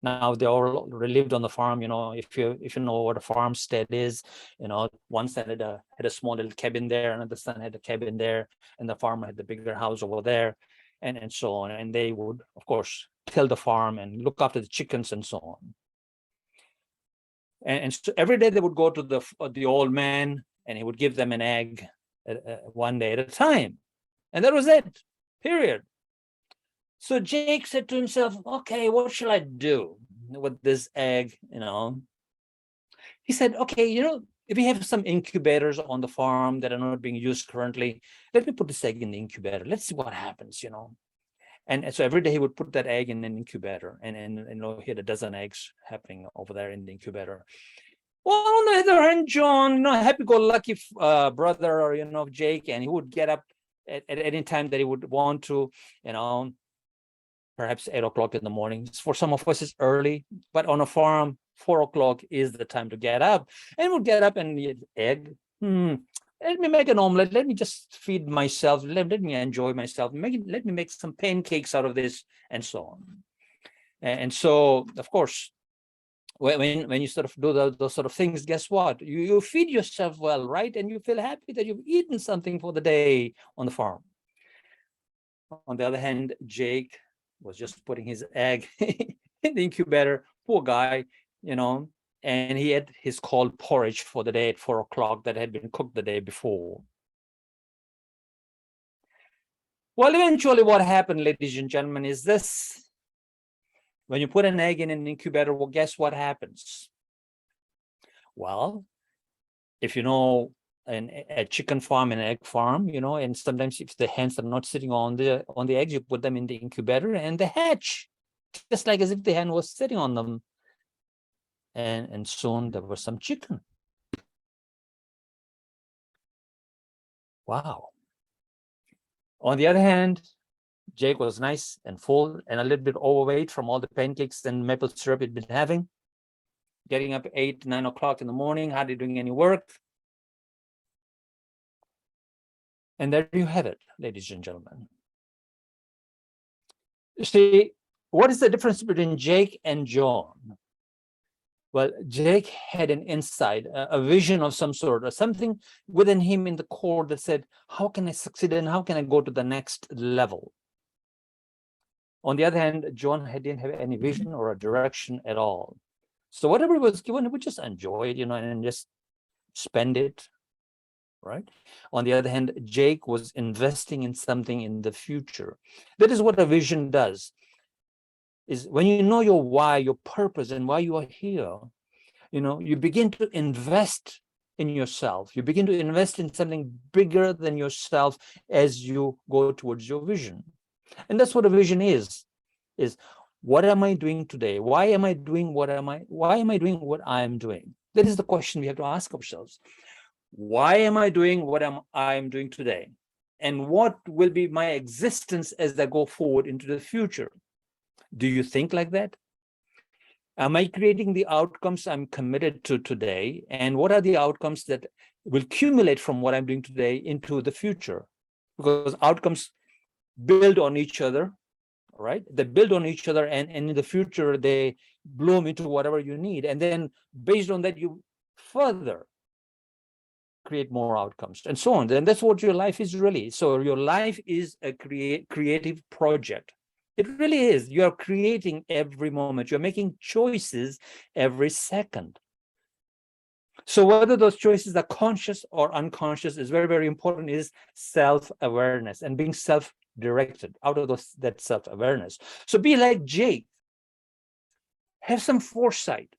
Now they all lived on the farm. You know, if you know what a farmstead is, you know, one son had a small little cabin there, another son had a cabin there, and the farmer had the bigger house over there, and so on. And they would, of course, till the farm and look after the chickens and so on. And so every day they would go to the old man, and he would give them an egg one day at a time. And that was it, period. So Jake said to himself, okay, what shall I do with this egg, you know? He said, okay, you know, if we have some incubators on the farm that are not being used currently, let me put this egg in the incubator. Let's see what happens, you know? And so every day he would put that egg in an incubator, and you know, he had a dozen eggs happening over there in the incubator. Well, on the other hand, John, you know, happy-go-lucky brother, or, you know, Jake, and he would get up at any time that he would want to, you know, perhaps 8 o'clock in the morning. For some of us, it's early, but on a farm, 4 o'clock is the time to get up. And we'll get up and eat egg. Let me make an omelette. Let me just feed myself. Let me enjoy myself. Let me make some pancakes out of this, and so on. And so, of course, when you sort of do those sort of things, guess what? You feed yourself well, right? And you feel happy that you've eaten something for the day on the farm. On the other hand, Jake was just putting his egg in the incubator. Poor guy, you know, and he had his cold porridge for the day at 4 o'clock that had been cooked the day before. Well, eventually what happened, ladies and gentlemen, is this. When you put an egg in an incubator, well, guess what happens? Well, if you know a chicken farm and an egg farm, you know, and sometimes if the hens are not sitting on the eggs, you put them in the incubator and they hatch, just like as if the hen was sitting on them. And soon there was some chicken. Wow. On the other hand, Jake was nice and full and a little bit overweight from all the pancakes and maple syrup he'd been having. Getting up at 8, 9 o'clock in the morning, hardly doing any work. And there you have it, ladies and gentlemen. You see, what is the difference between Jake and John? Well, Jake had an insight, a vision of some sort, or something within him in the core that said, how can I succeed and how can I go to the next level? On the other hand, John didn't have any vision or a direction at all. So whatever was given, he would just enjoy it, you know, and just spend it, right? On the other hand, Jake was investing in something in the future. That is what a vision does. Is when you know your why, your purpose, and why you are here, you know, you begin to invest in yourself. You begin to invest in something bigger than yourself as you go towards your vision. And that's what a vision is what am I doing today? Why am I doing what I am doing? That is the question we have to ask ourselves. Why am I doing what I am doing today? And what will be my existence as I go forward into the future? Do you think like that? Am I creating the outcomes I'm committed to today? And what are the outcomes that will accumulate from what I'm doing today into the future? Because outcomes build on each other, right? They build on each other, and in the future, they bloom into whatever you need. And then based on that, you further create more outcomes and so on. And that's what your life is really. So your life is a creative project. It really is. You are creating every moment. You're making choices every second. So whether those choices are conscious or unconscious is very, very important, is self-awareness and being self-directed out of that self-awareness. So be like Jake. Have some foresight.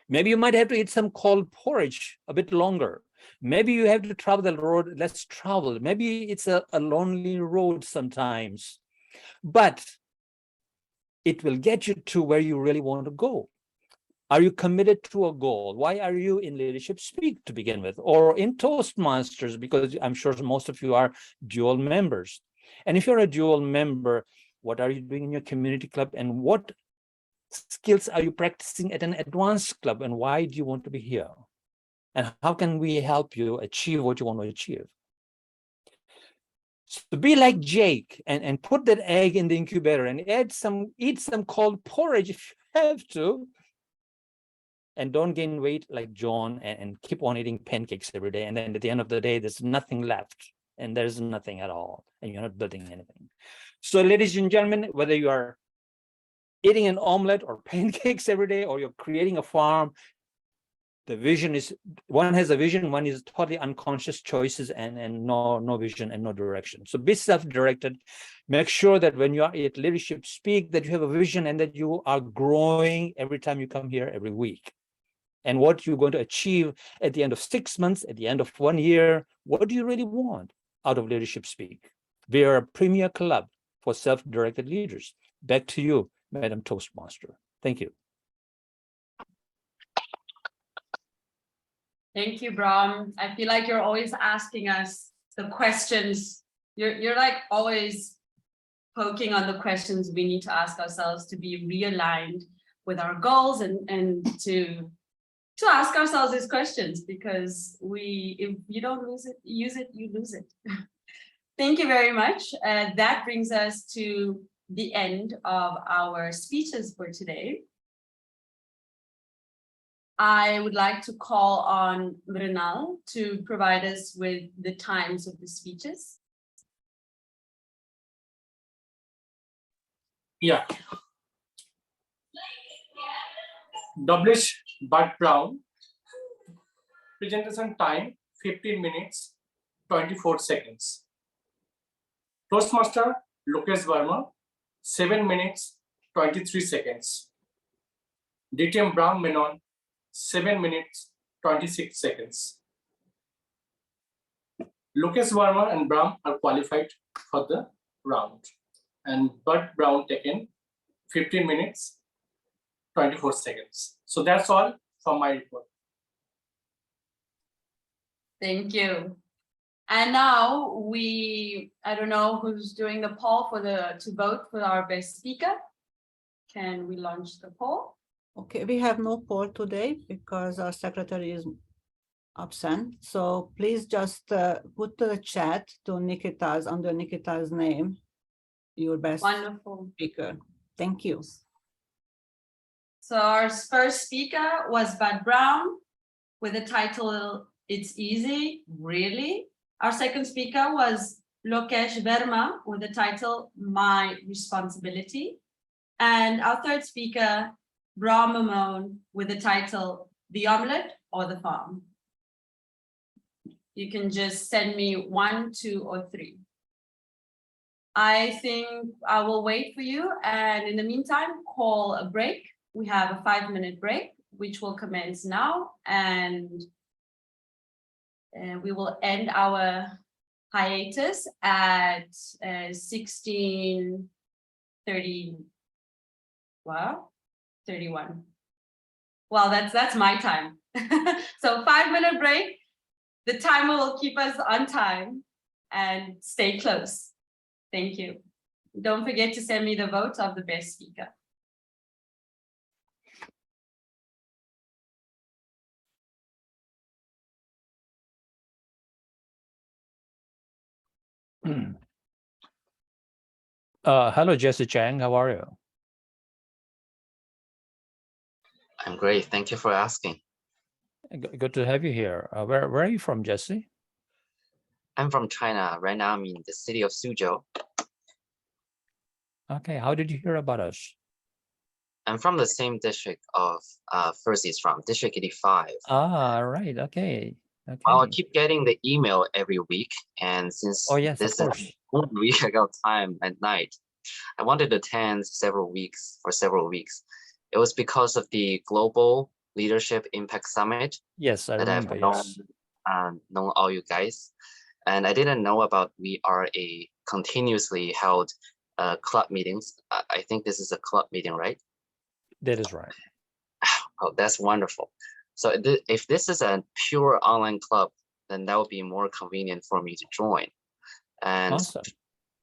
Maybe you might have to eat some cold porridge a bit longer. Maybe you have to travel the road less traveled. Maybe it's a lonely road sometimes. But it will get you to where you really want to go. Are you committed to a goal? Why are you in Leadership Speak to begin with, or in Toastmasters? Because I'm sure most of you are dual members. And if you're a dual member, what are you doing in your community club? And what skills are you practicing at an advanced club? And why do you want to be here? And how can we help you achieve what you want to achieve? So be like Jake and put that egg in the incubator and eat some cold porridge if you have to. And don't gain weight like John and keep on eating pancakes every day. And then at the end of the day, there's nothing left and there's nothing at all. And you're not building anything. So ladies and gentlemen, whether you are eating an omelet or pancakes every day, or you're creating a farm, the vision is, one has a vision, one is totally unconscious choices and no vision and no direction. So be self-directed. Make sure that when you are at Leadership Speak, that you have a vision and that you are growing every time you come here every week. And what you're going to achieve at the end of 6 months, at the end of 1 year, what do you really want out of Leadership Speak? We are a premier club for self-directed leaders. Back to you, Madam Toastmaster. Thank you. Thank you, Brahm. I feel like you're always asking us the questions. You're like always poking on the questions we need to ask ourselves to be realigned with our goals and to ask ourselves these questions, because if you don't use it, you lose it. Thank you very much. That brings us to the end of our speeches for today. I would like to call on Mrinal to provide us with the times of the speeches. Yeah. Published by Brahm. Presentation time 15 minutes 24 seconds. Toastmaster Lokesh Verma 7 minutes 23 seconds. DTM Brahm Memone 7 minutes 26 seconds. Lokesh Verma and Brahm are qualified for the round, and Bud Brown taken 15 minutes 24 seconds. So that's all for my report. Thank you. And now I don't know who's doing the poll to vote for our best speaker. Can we launch the poll? Okay, we have no poll today because our secretary is absent. So please just put the chat to under Nikhita's name, your best Wonderful speaker. Thank you. So our first speaker was Bud Brown with the title, It's Easy, Really? Our second speaker was Lokesh Verma with the title, My Responsibility. And our third speaker, Brahm Memone, with the title, The Omlett or the Farm. You can just send me 1, 2, or 3. I think I will wait for you. And in the meantime, call a break. We have a 5-minute break, which will commence now. And We will end our hiatus at 16:30. Wow, 31. Well, that's my time. So 5-minute break. The timer will keep us on time and stay close. Thank you. Don't forget to send me the vote of the best speaker. Hello, Jesse Chang. How are you? I'm great. Thank you for asking. Good to have you here. Where are you from, Jesse? I'm from China. Right now, I'm in the city of Suzhou. Okay. How did you hear about us? I'm from the same district of First is from District 85. Ah, right. Okay. Well, I Okay. keep getting the email every week, and since Oh, yes, of this is course. 1 week I got time at night, I wanted to attend several weeks. It was because of the Global Leadership Impact Summit Yes, I that I've remember. Yes. known all you guys, and I didn't know about we are a continuously held club meetings. I think this is a club meeting, right? That is right. Oh, that's wonderful. So if this is a pure online club, then that would be more convenient for me to join. And Awesome.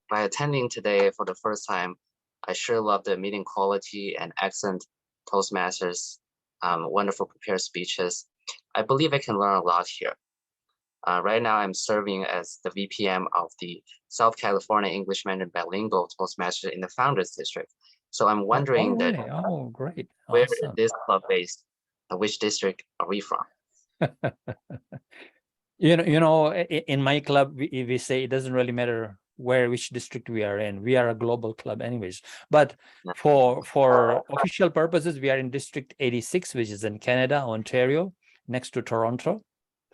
by attending today for the first time, I sure love the meeting quality and excellent Toastmasters, wonderful prepared speeches. I believe I can learn a lot here. Right now, I'm serving as the VPM of the South California English Mandarin Bilingual Toastmaster in the Founders District. So I'm wondering really? that Oh, great. where Awesome. is this club based? Which district are we from? In my club, we say it doesn't really matter which district we are in. We are a global club anyways. But for official purposes, we are in District 86, which is in Canada, Ontario, next to Toronto,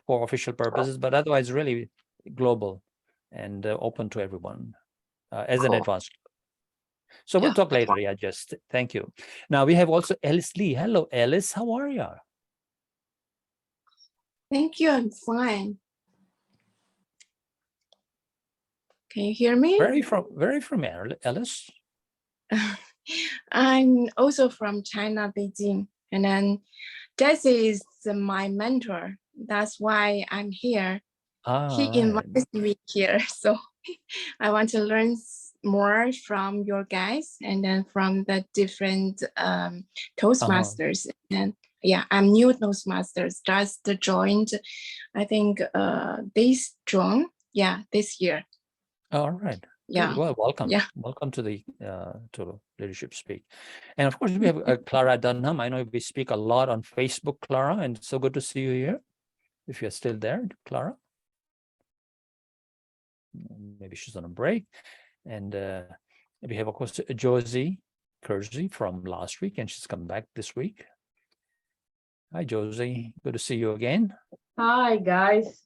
for official purposes. But otherwise, really global and open to everyone as an advanced. So we'll talk later. Yeah, just thank you. Now we have also Alice Lee. Hello, Alice. How are you? Thank you. I'm fine. Can you hear me? Where are you from, Alice? I'm also from China, Beijing. And then Jesse is my mentor. That's why I'm here. He invited me here. So I want to learn more from your guys and then from the different Toastmasters. And yeah, I'm new Toastmasters, just joined, I think this June, this year. All right. Yeah. Well, welcome. Yeah. Welcome to the to Leadership Speak. And of course, we have Clara Dunham. I know we speak a lot on Facebook, Clara, and it's so good to see you here. If you're still there, Clara. Maybe she's on a break. And we have, of course, Josie Kersey from last week, and she's come back this week. Hi, Josie. Good to see you again. Hi, guys.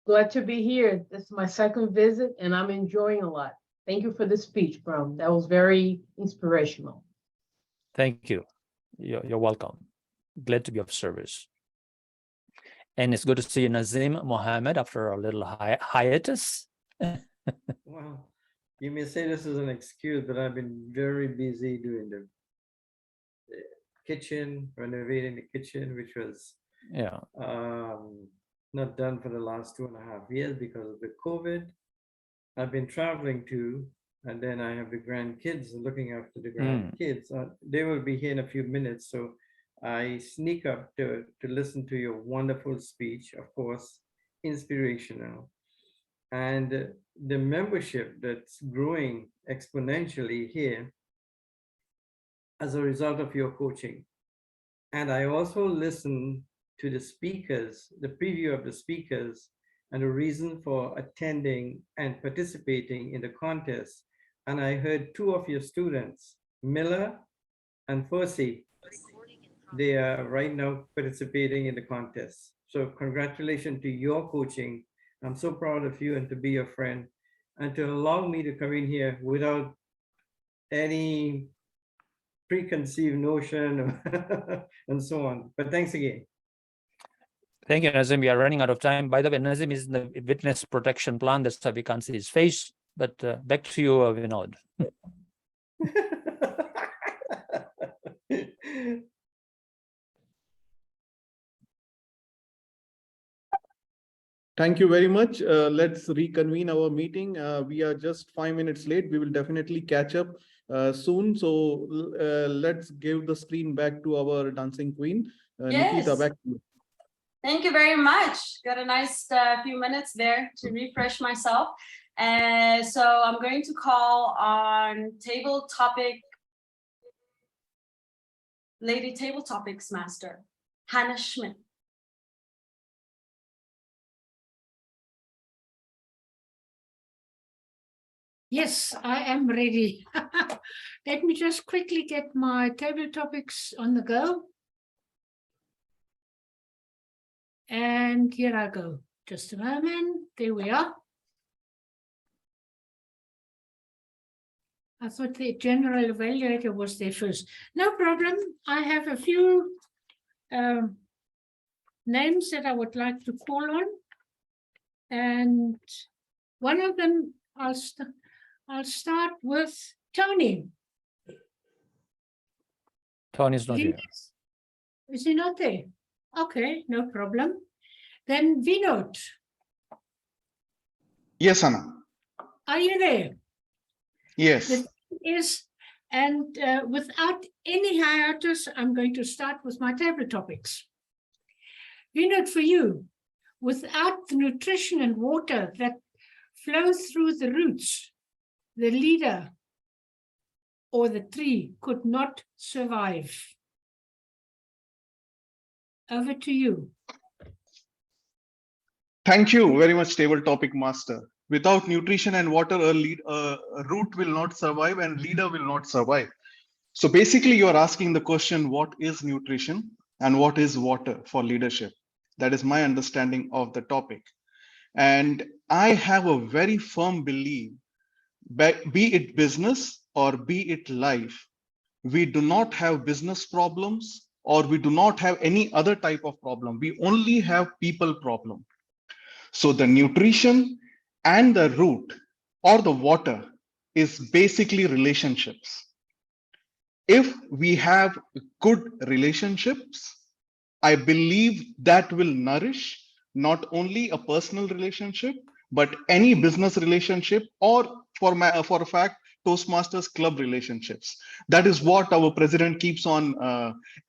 Glad to be here. This is my second visit, and I'm enjoying a lot. Thank you for the speech, Brahm. That was very inspirational. Thank you. You're welcome. Glad to be of service. And it's good to see Nazim Mohammed after a little hiatus. Well, you may say this is an excuse, but I've been very busy doing the kitchen, renovating the kitchen, which was not done for the last 2.5 years because of the COVID. I've been traveling too, and then I have the grandkids looking after the grandkids. They will be here in a few minutes, so I sneak up to listen to your wonderful speech, of course, inspirational. And the membership that's growing exponentially here as a result of your coaching. And I also listen to the speakers, the preview of the speakers, and the reason for attending and participating in the contest. And I heard 2 of your students, Miller and Fossey, they are right now participating in the contest. So congratulations to your coaching. I'm so proud of you and to be your friend and to allow me to come in here without any preconceived notion and so on. But thanks again. Thank you, Nazim. We are running out of time. By the way, Nazim is in the witness protection plan. That's why we can't see his face. But back to you, Vinod. Thank you very much. Let's reconvene our meeting. We are just 5 minutes late. We will definitely catch up soon. So let's give the screen back to our dancing queen. Nikhita, Yes. back to you. Thank you very much. Got a nice few minutes there to refresh myself. So I'm going to call on Lady Table Topics Master, Hannah Schmidt. Yes, I am ready. Let me just quickly get my table topics on the go. And here I go. Just a moment. There we are. I thought the general evaluator was there first. No problem. I have a few names that I would like to call on. And one of them, I'll start with Tony. Tony's not here. Is he not there? Okay, no problem. Then Vinod. Yes, Anna. Are you there? Yes. The thing is, and without any hiatus, I'm going to start with my table topics. Vinod, for you, without the nutrition and water that flow through the roots, the leader or the tree could not survive. Over to you. Thank you very much, Table Topic Master. Without nutrition and water, a root will not survive and leader will not survive. So basically, you are asking the question, what is nutrition and what is water for leadership? That is my understanding of the topic. And I have a very firm belief, be it business or be it life, we do not have business problems or we do not have any other type of problem. We only have people problem. So the nutrition and the root or the water is basically relationships. If we have good relationships, I believe that will nourish not only a personal relationship, but any business relationship or for a fact, Toastmasters club relationships. That is what our president keeps on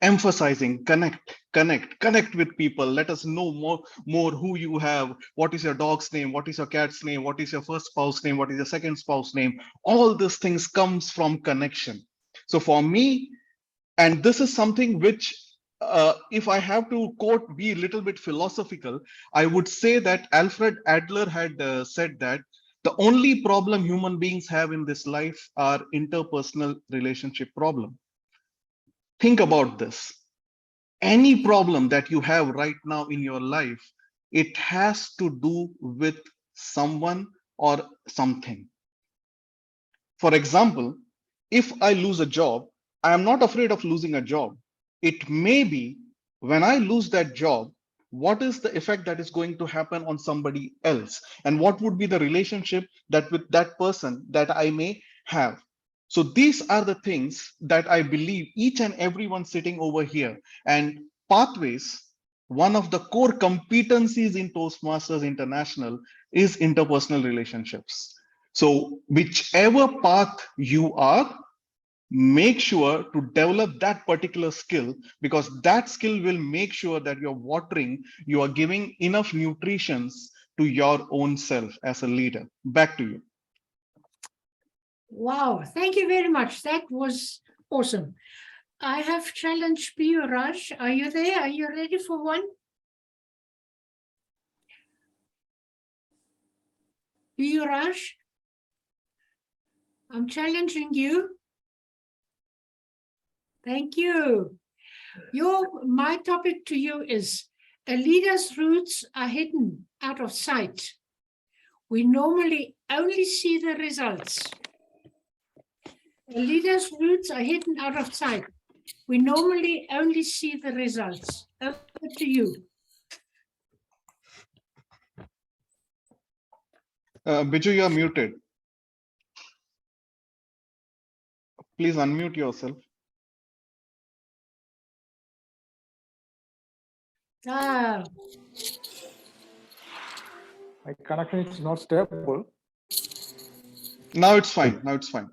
emphasizing. Connect with people. Let us know more who you have. What is your dog's name? What is your cat's name? What is your first spouse name? What is your second spouse name? All these things comes from connection. So for me, and this is something which if I have to quote, be a little bit philosophical, I would say that Alfred Adler had said that the only problem human beings have in this life are interpersonal relationship problem. Think about this. Any problem that you have right now in your life, it has to do with someone or something. For example, if I lose a job, I am not afraid of losing a job. It may be when I lose that job, what is the effect that is going to happen on somebody else? And what would be the relationship that with that person that I may have? So these are the things that I believe each and everyone sitting over here. And pathways, one of the core competencies in Toastmasters International is interpersonal relationships. So whichever path you are, make sure to develop that particular skill, because that skill will make sure that you're watering, you are giving enough nutrition to your own self as a leader. Back to you. Wow, thank you very much. That was awesome. I have challenged Raj. Are you there? Are you ready for one? Raj, I'm challenging you. Thank you. My topic to you is, a leader's roots are hidden out of sight. We normally only see the results. A leader's roots are hidden out of sight. We normally only see the results. Over to you. Biju, you are muted. Please unmute yourself. Ah, My connection is not stable. Now it's fine. Now it's fine.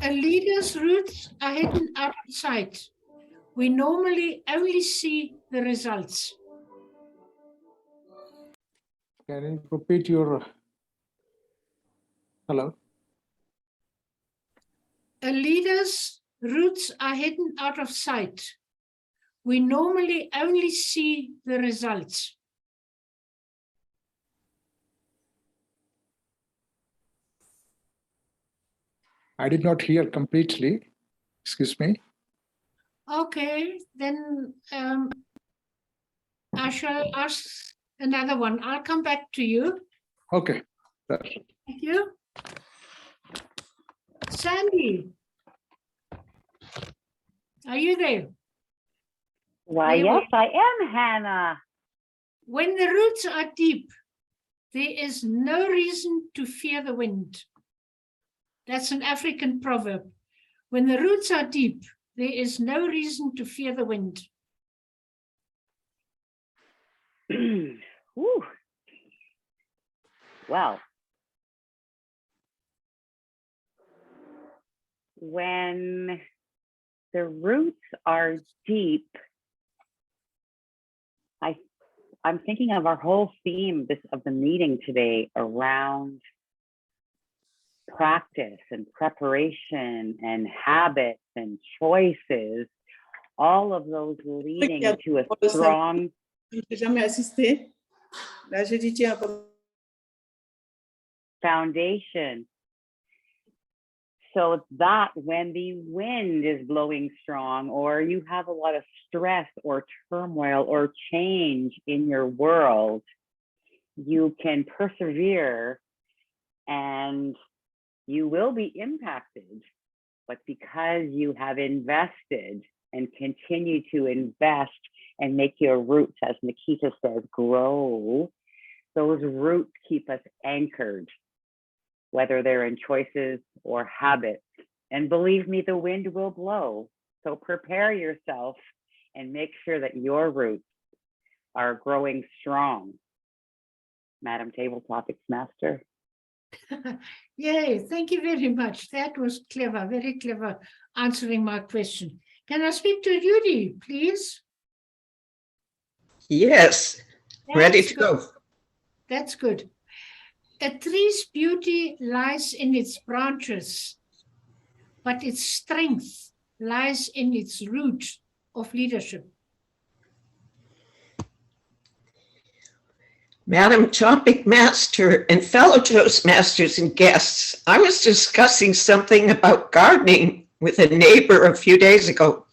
a leader's roots are hidden out of sight. We normally only see the results. Can you repeat your hello? A leader's roots are hidden out of sight. We normally only see the results. I did not hear completely. Excuse me. Okay, then I shall ask another one. I'll come back to you. Okay. Thank you. Sandy, are you there? Why, yes, I am, Hannah. When the roots are deep, there is no reason to fear the wind. That's an African proverb. When the roots are deep, there is no reason to fear the wind. Whew. Well, when the roots are deep, I'm thinking of our whole theme of the meeting today around practice and preparation and habits and choices, all of those leading to a strong foundation. So that when the wind is blowing strong, or you have a lot of stress or turmoil or change in your world, you can persevere and you will be impacted. But because you have invested and continue to invest and make your roots, as Nikhita says, grow, those roots keep us anchored, whether they're in choices or habits. And believe me, the wind will blow. So prepare yourself and make sure that your roots are growing strong. Madam Table Topics Master. Yay, thank you very much. That was clever, very clever, answering my question. Can I speak to Judy, please? Yes, ready to go. That's good. A tree's beauty lies in its branches, but its strength lies in its root of leadership. Madam Topic Master and fellow Toastmasters and guests, I was discussing something about gardening with a neighbor a few days ago.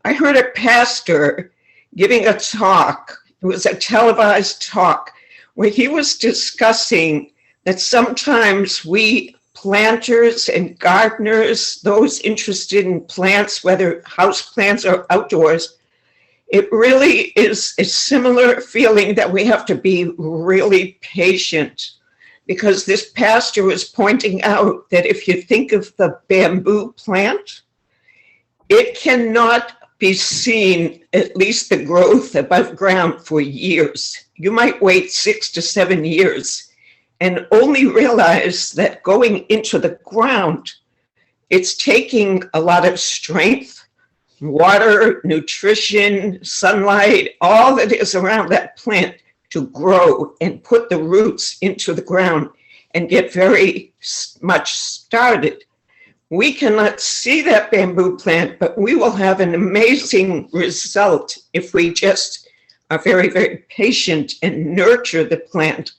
I heard a pastor giving a talk. It was a televised talk where he was discussing that sometimes we planters and gardeners, those interested in plants, whether house plants or outdoors, it really is a similar feeling that we have to be really patient, because this pastor was pointing out that if you think of the bamboo plant, it cannot be seen, at least the growth above ground, for years. You might wait 6 to 7 years and only realize that going into the ground, it's taking a lot of strength, water, nutrition, sunlight, all that is around that plant to grow and put the roots into the ground and get very much started. We cannot see that bamboo plant, but we will have an amazing result if we just are very, very patient and nurture the plant.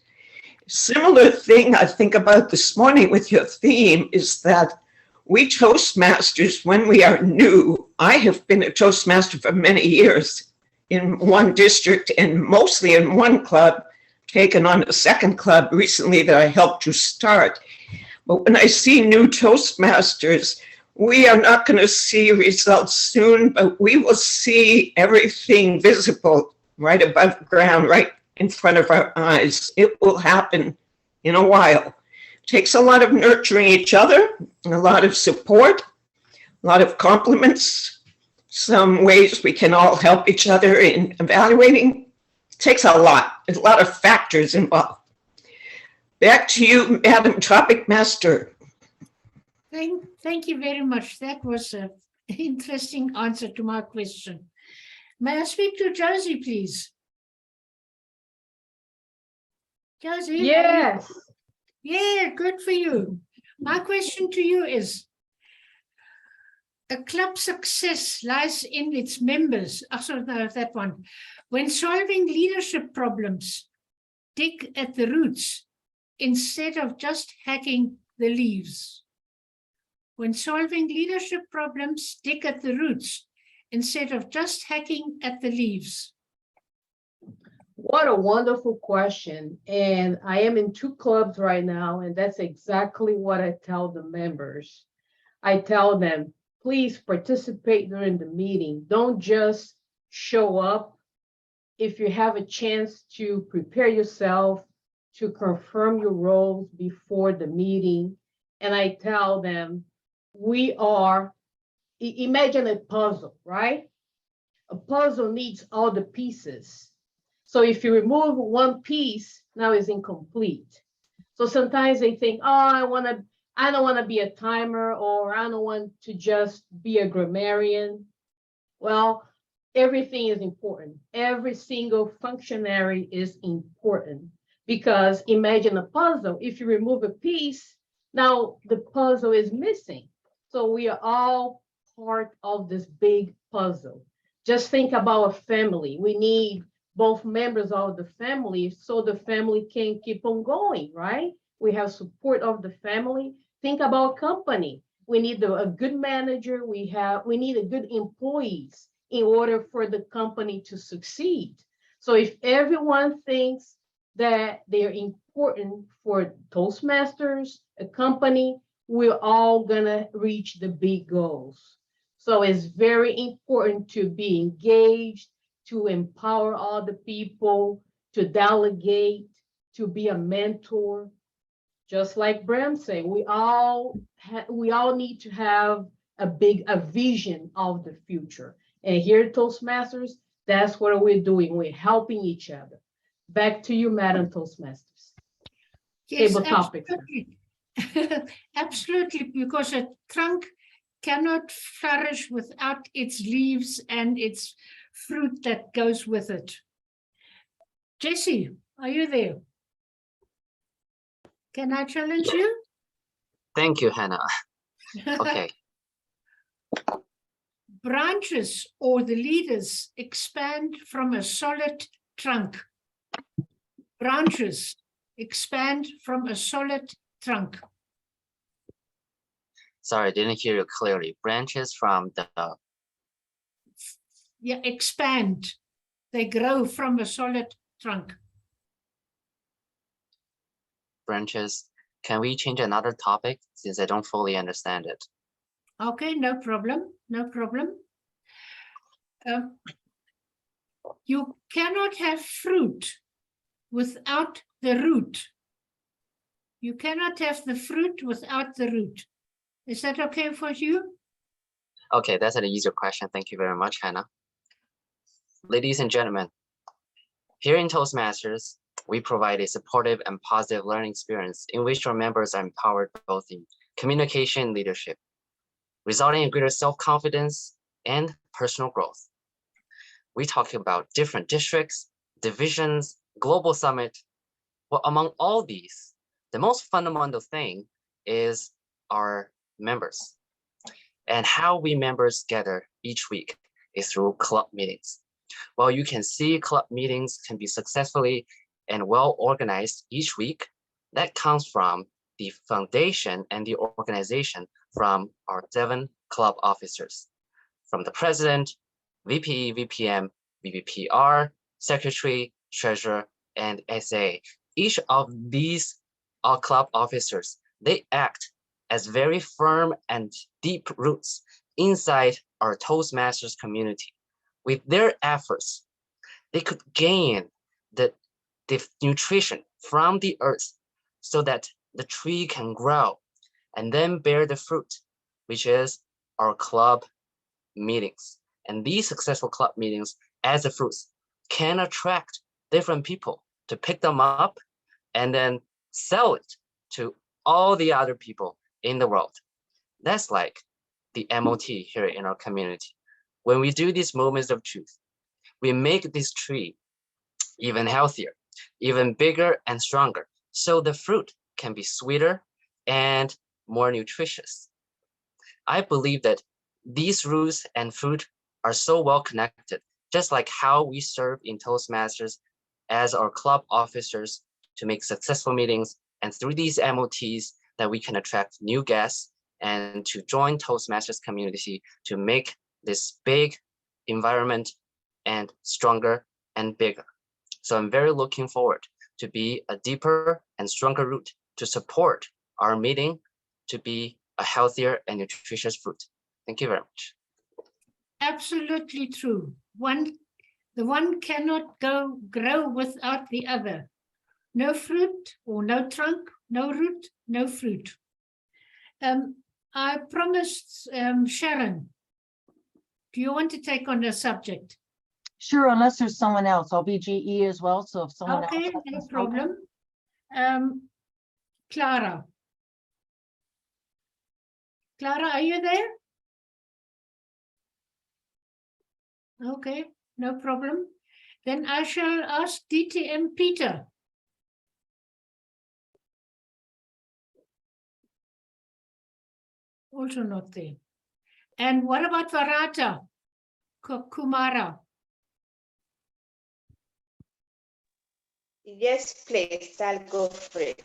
Similar thing I think about this morning with your theme is that we Toastmasters, when we are new, I have been a Toastmaster for many years in one district and mostly in one club, taken on a second club recently that I helped to start. But when I see new Toastmasters, we are not going to see results soon, but we will see everything visible right above ground, right in front of our eyes. It will happen in a while. It takes a lot of nurturing each other, a lot of support, a lot of compliments, some ways we can all help each other in evaluating. It takes a lot of factors involved. Back to you, Madam Topic Master. Thank you very much. That was an interesting answer to my question. May I speak to Josie, please? Josie? Yes. Yeah, good for you. My question to you is, a club's success lies in its members. No, that one. When solving leadership problems, dig at the roots instead of just hacking the leaves. When solving leadership problems, dig at the roots instead of just hacking at the leaves. What a wonderful question. And I am in 2 clubs right now, and that's exactly what I tell the members. I tell them, please participate during the meeting. Don't just show up. If you have a chance to prepare yourself, to confirm your roles before the meeting. And I tell them, imagine a puzzle, right? A puzzle needs all the pieces. So if you remove one piece, now it's incomplete. So sometimes they think, oh, I don't want to be a timer, or I don't want to just be a grammarian. Well, everything is important. Every single functionary is important, because imagine a puzzle. If you remove a piece, now the puzzle is missing. So we are all part of this big puzzle. Just think about a family. We need both members of the family so the family can keep on going, right? We have support of the family. Think about company. We need a good manager. We need a good employees in order for the company to succeed. So if everyone thinks that they're important for Toastmasters, a company, we're all gonna reach the big goals. So it's very important to be engaged, to empower other people, to delegate, to be a mentor. Just like Brahm said, we all need to have a vision of the future. And here at Toastmasters, that's what we're doing. We're helping each other. Back to you, Madam Toastmasters. Yes, Table topics. absolutely. Absolutely, because a trunk cannot flourish without its leaves and its fruit that goes with it. Jesse, are you there? Can I challenge you? Thank you, Hannah. Okay. Branches or the leaders expand from a solid trunk. Branches expand from a solid trunk. Sorry, I didn't hear you clearly. Branches from the... Yeah, expand. They grow from a solid trunk. Branches. Can we change another topic since I don't fully understand it? Okay, no problem, no problem. You cannot have fruit without the root. You cannot have the fruit without the root. Is that okay for you? Okay, that's an easier question. Thank you very much, Hannah. Ladies and gentlemen, here in Toastmasters, we provide a supportive and positive learning experience in which our members are empowered both in communication and leadership, resulting in greater self-confidence and personal growth. We talk about different districts, divisions, global summit. Well, among all these, the most fundamental thing is our members. And how we members gather each week is through club meetings. Well, you can see club meetings can be successfully and well organized each week. That comes from the foundation and the organization from our 7 club officers, from the president, VP, VPM, VPPR, secretary, treasurer, and SA. Each of these club officers, they act as very firm and deep roots inside our Toastmasters community. With their efforts, they could gain the nutrition from the earth so that the tree can grow and then bear the fruit, which is our club meetings. And these successful club meetings as the fruits can attract different people to pick them up and then sell it to all the other people in the world. That's like the MOT here in our community. When we do these moments of truth, we make this tree even healthier, even bigger and stronger, so the fruit can be sweeter and more nutritious. I believe that these roots and fruit are so well connected, just like how we serve in Toastmasters as our club officers to make successful meetings, and through these MOTs that we can attract new guests and to join Toastmasters community to make this big environment and stronger and bigger. So I'm very looking forward to be a deeper and stronger root to support our meeting to be a healthier and nutritious fruit. Thank you very much. Absolutely true. The one cannot grow without the other. No fruit or no trunk, no root, no fruit. I promised Sharon, do you want to take on the subject? Sure, unless there's someone else. I'll be GE as well. So if someone else. Okay, no problem. Clara. Clara, are you there? Okay, no problem. Then I shall ask DTM Peter. Also not there. And what about Varata Kumara? Yes, please, I'll go for it.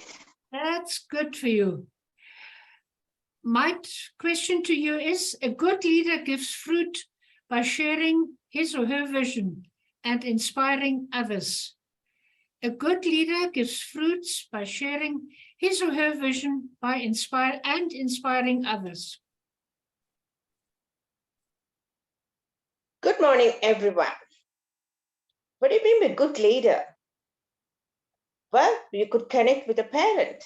That's good for you. My question to you is, a good leader gives fruit by sharing his or her vision and inspiring others. A good leader gives fruits by sharing his or her vision by inspiring others. Good morning, everyone. What do you mean by good leader? Well, you could connect with a parent.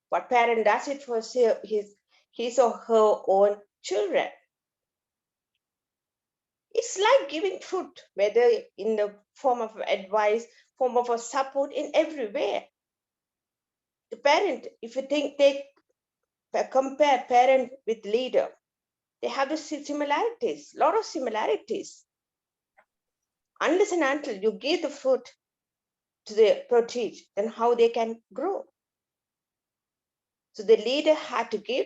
What parent does it for his or her own children? It's like giving fruit, whether in the form of advice, form of a support, in every way. The parent, if you compare parent with leader, they have the similarities, a lot of similarities. Unless and until you give the fruit to the protege, then how they can grow? So the leader had to give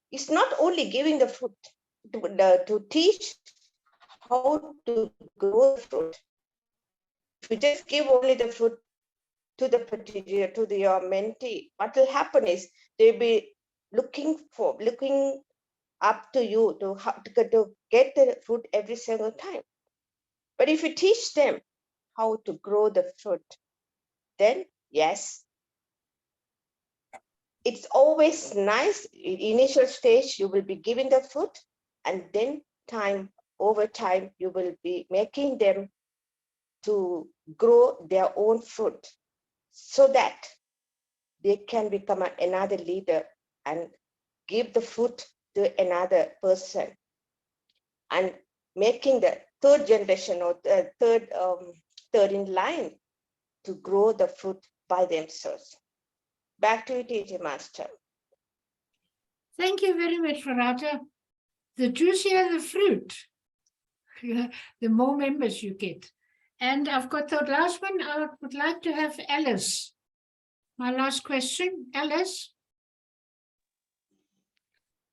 it's not only giving the fruit, to teach how to grow the fruit. If you just give only the fruit to the protege, to your mentee, what will happen is they'll be looking up to you to get the fruit every single time. But if you teach them how to grow the fruit, then yes, it's always nice. In initial stage, you will be giving the fruit, and then over time, you will be making them to grow their own fruit so that they can become another leader and give the fruit to another person, and making the third generation or third in line to grow the fruit by themselves. Back to you, TJ Master. Thank you very much, Varata. The juicier the fruit, the more members you get. And I've got the last one. I would like to have Alice. My last question, Alice.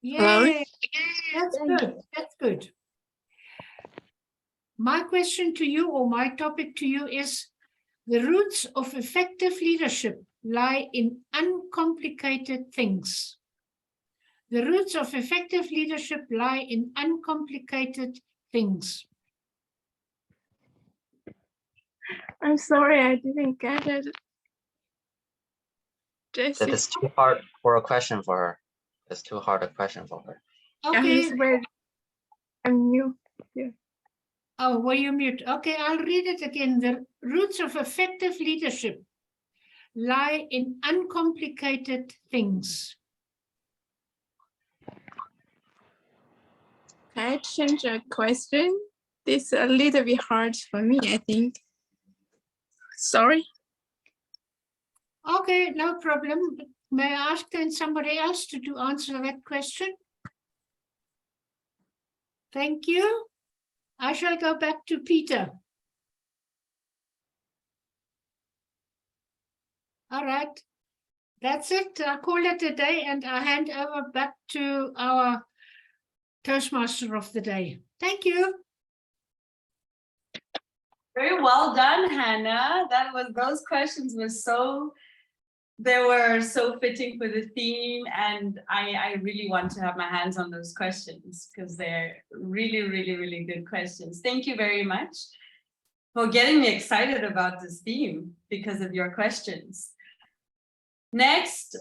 Yeah, that's good. That's good. My question to you, or my topic to you, is the roots of effective leadership lie in uncomplicated things. The roots of effective leadership lie in uncomplicated things. I'm sorry, I didn't get it. Jesse. That is too hard for a question for her. It's too hard a question for her. Okay. I'm new here. Oh, were you mute? Okay, I'll read it again. The roots of effective leadership lie in uncomplicated things. Can I change a question? This is a little bit hard for me, I think. Sorry. Okay, no problem. May I ask then somebody else to answer that question? Thank you. I shall go back to Peter. All right, that's it. I call it a day and I hand over back to our Toastmaster of the day. Thank you. Very well done, Hannah. Those questions were they were so fitting for the theme, and I really want to have my hands on those questions because they're really, really, really good questions. Thank you very much for getting me excited about this theme because of your questions. Next,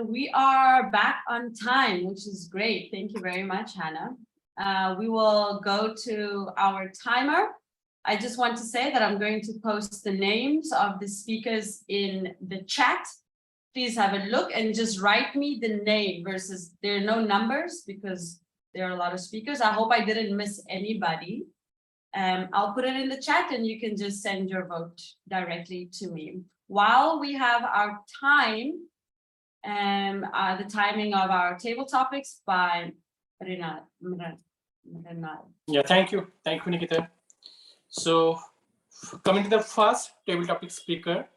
we are back on time, which is great. Thank you very much, Hannah. We will go to our timer. I just want to say that I'm going to post the names of the speakers in the chat. Please have a look and just write me the name versus there are no numbers because there are a lot of speakers. I hope I didn't miss anybody. I'll put it in the chat and you can just send your vote directly to me. While we have our time, the timing of our table topics by Renat. Yeah, thank you. Thank you, Nikhita. So coming to the first table topic speaker,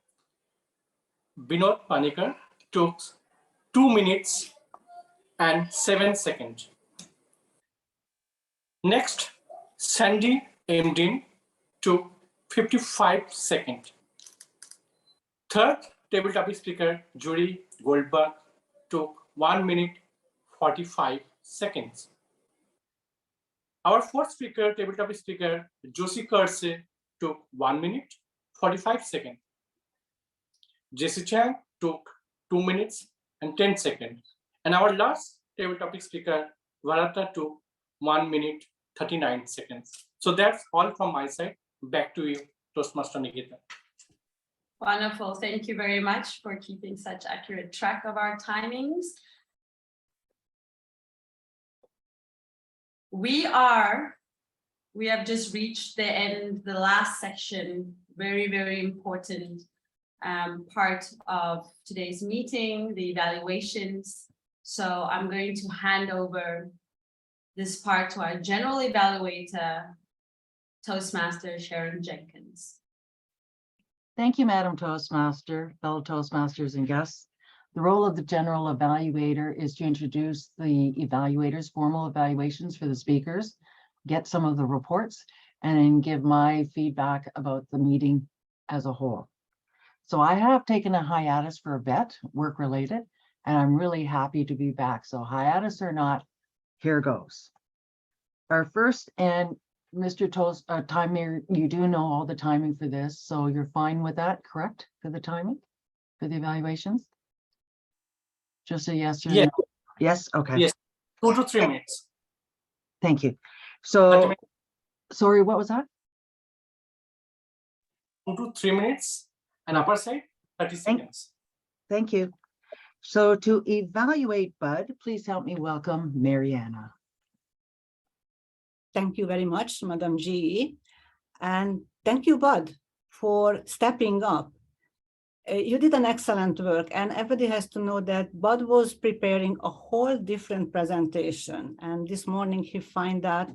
Binod Panikar took 2 minutes and 7 seconds. Next, Sandy Emdin took 55 seconds. Third table topic speaker, Judy Goldberg, took 1 minute 45 seconds. Our fourth speaker, table topic speaker, Josie Kersey, took 1 minute 45 seconds. Jessie Chang took 2 minutes and 10 seconds. And our last table topic speaker, Varata, took 1 minute 39 seconds. So that's all from my side. Back to you, Toastmaster Nikhita. Wonderful. Thank you very much for keeping such accurate track of our timings. We have just reached the end, the last section, very, very important part of today's meeting, the evaluations. So I'm going to hand over this part to our general evaluator, Toastmaster Sharon Jenkins. Thank you, Madam Toastmaster, fellow Toastmasters and guests. The role of the general evaluator is to introduce the evaluators' formal evaluations for the speakers, get some of the reports, and then give my feedback about the meeting as a whole. So I have taken a hiatus for a bit, work-related, and I'm really happy to be back. So hiatus or not, here goes. Our first, and Mr. Toast, timer, you do know all the timing for this, so you're fine with that, correct? For the timing, for the evaluations? Just a yes or no? Yes, okay. Yes, 2 to 3 minutes. Thank you. So, sorry, what was that? 2 to 3 minutes, and upper side, 30 seconds. Thank you. So to evaluate Bud, please help me welcome Mariana. Thank you very much, Madam G. And thank you, Bud, for stepping up. You did an excellent work, and everybody has to know that Bud was preparing a whole different presentation. And this morning he found that,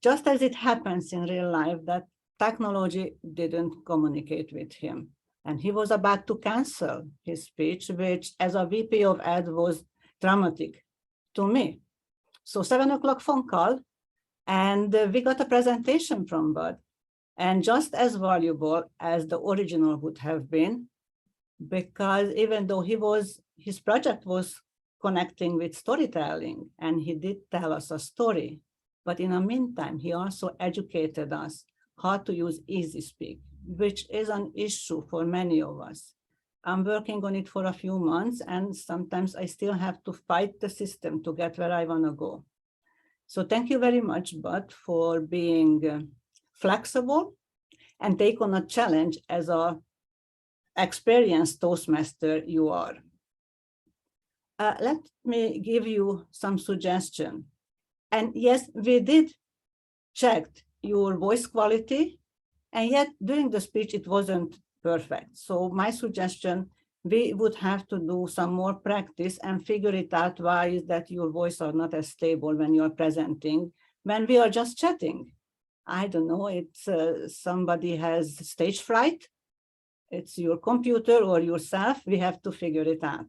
just as it happens in real life, that technology didn't communicate with him. And he was about to cancel his speech, which as a VP of Ed was dramatic to me. So 7 o'clock phone call, and we got a presentation from Bud, and just as valuable as the original would have been, because even though his project was connecting with storytelling, and he did tell us a story, but in the meantime, he also educated us how to use Easy Speak, which is an issue for many of us. I'm working on it for a few months, and sometimes I still have to fight the system to get where I want to go. So thank you very much, Bud, for being flexible and take on a challenge as a experienced Toastmaster you are. Let me give you some suggestion. And yes, we did check your voice quality, and yet during the speech, it wasn't perfect. So my suggestion, we would have to do some more practice and figure it out why is that your voice are not as stable when you're presenting, when we are just chatting. I don't know, it's somebody has stage fright, it's your computer or yourself, we have to figure it out.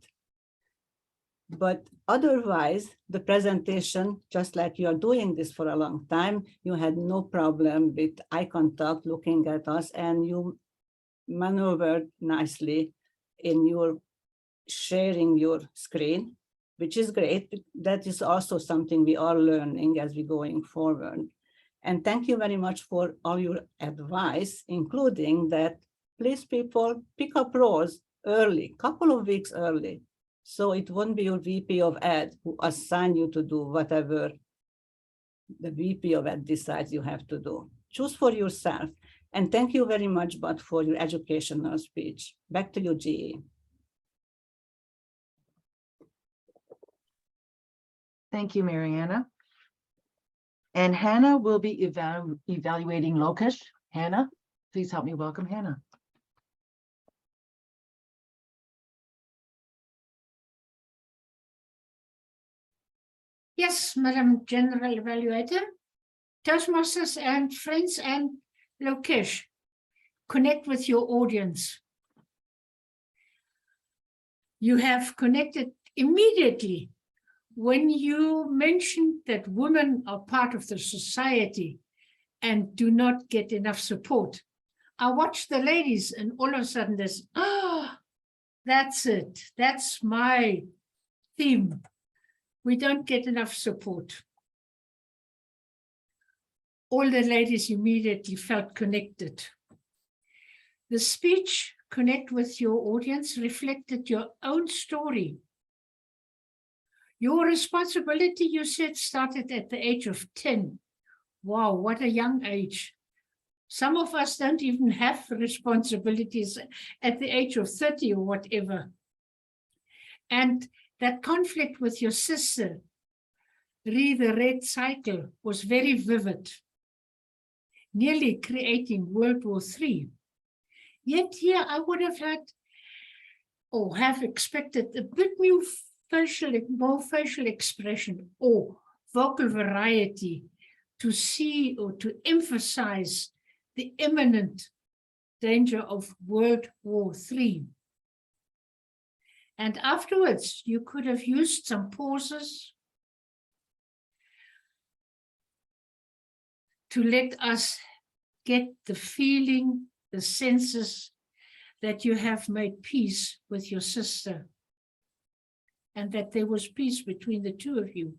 But otherwise, the presentation, just like you are doing this for a long time, you had no problem with eye contact looking at us, and you maneuvered nicely in your sharing your screen, which is great. That is also something we are learning as we're going forward. And thank you very much for all your advice, including that please people pick up roles early, couple of weeks early. So it won't be your VP of Ed who assign you to do whatever the VP of Ed decides you have to do. Choose for yourself. And thank you very much, Bud, for your educational speech. Back to you, GE. Thank you, Mariana. And Hannah will be evaluating Lokesh. Hannah, please help me welcome Hannah. Yes, Madam General Evaluator, Toastmasters and friends and Lokesh, connect with your audience. You have connected immediately when you mentioned that women are part of the society and do not get enough support. I watched the ladies and all of a sudden there's, that's it. That's my theme. We don't get enough support. All the ladies immediately felt connected. The speech, connect with your audience, reflected your own story. Your responsibility, you said, started at the age of 10. Wow, what a young age. Some of us don't even have responsibilities at the age of 30 or whatever. And that conflict with your sister, re the red cycle, was very vivid, nearly creating World War III. Yet here I would have had, or have expected, a bit more facial expression or vocal variety to see or to emphasize the imminent danger of World War III. And afterwards, you could have used some pauses to let us get the feeling, the senses that you have made peace with your sister and that there was peace between the two of you.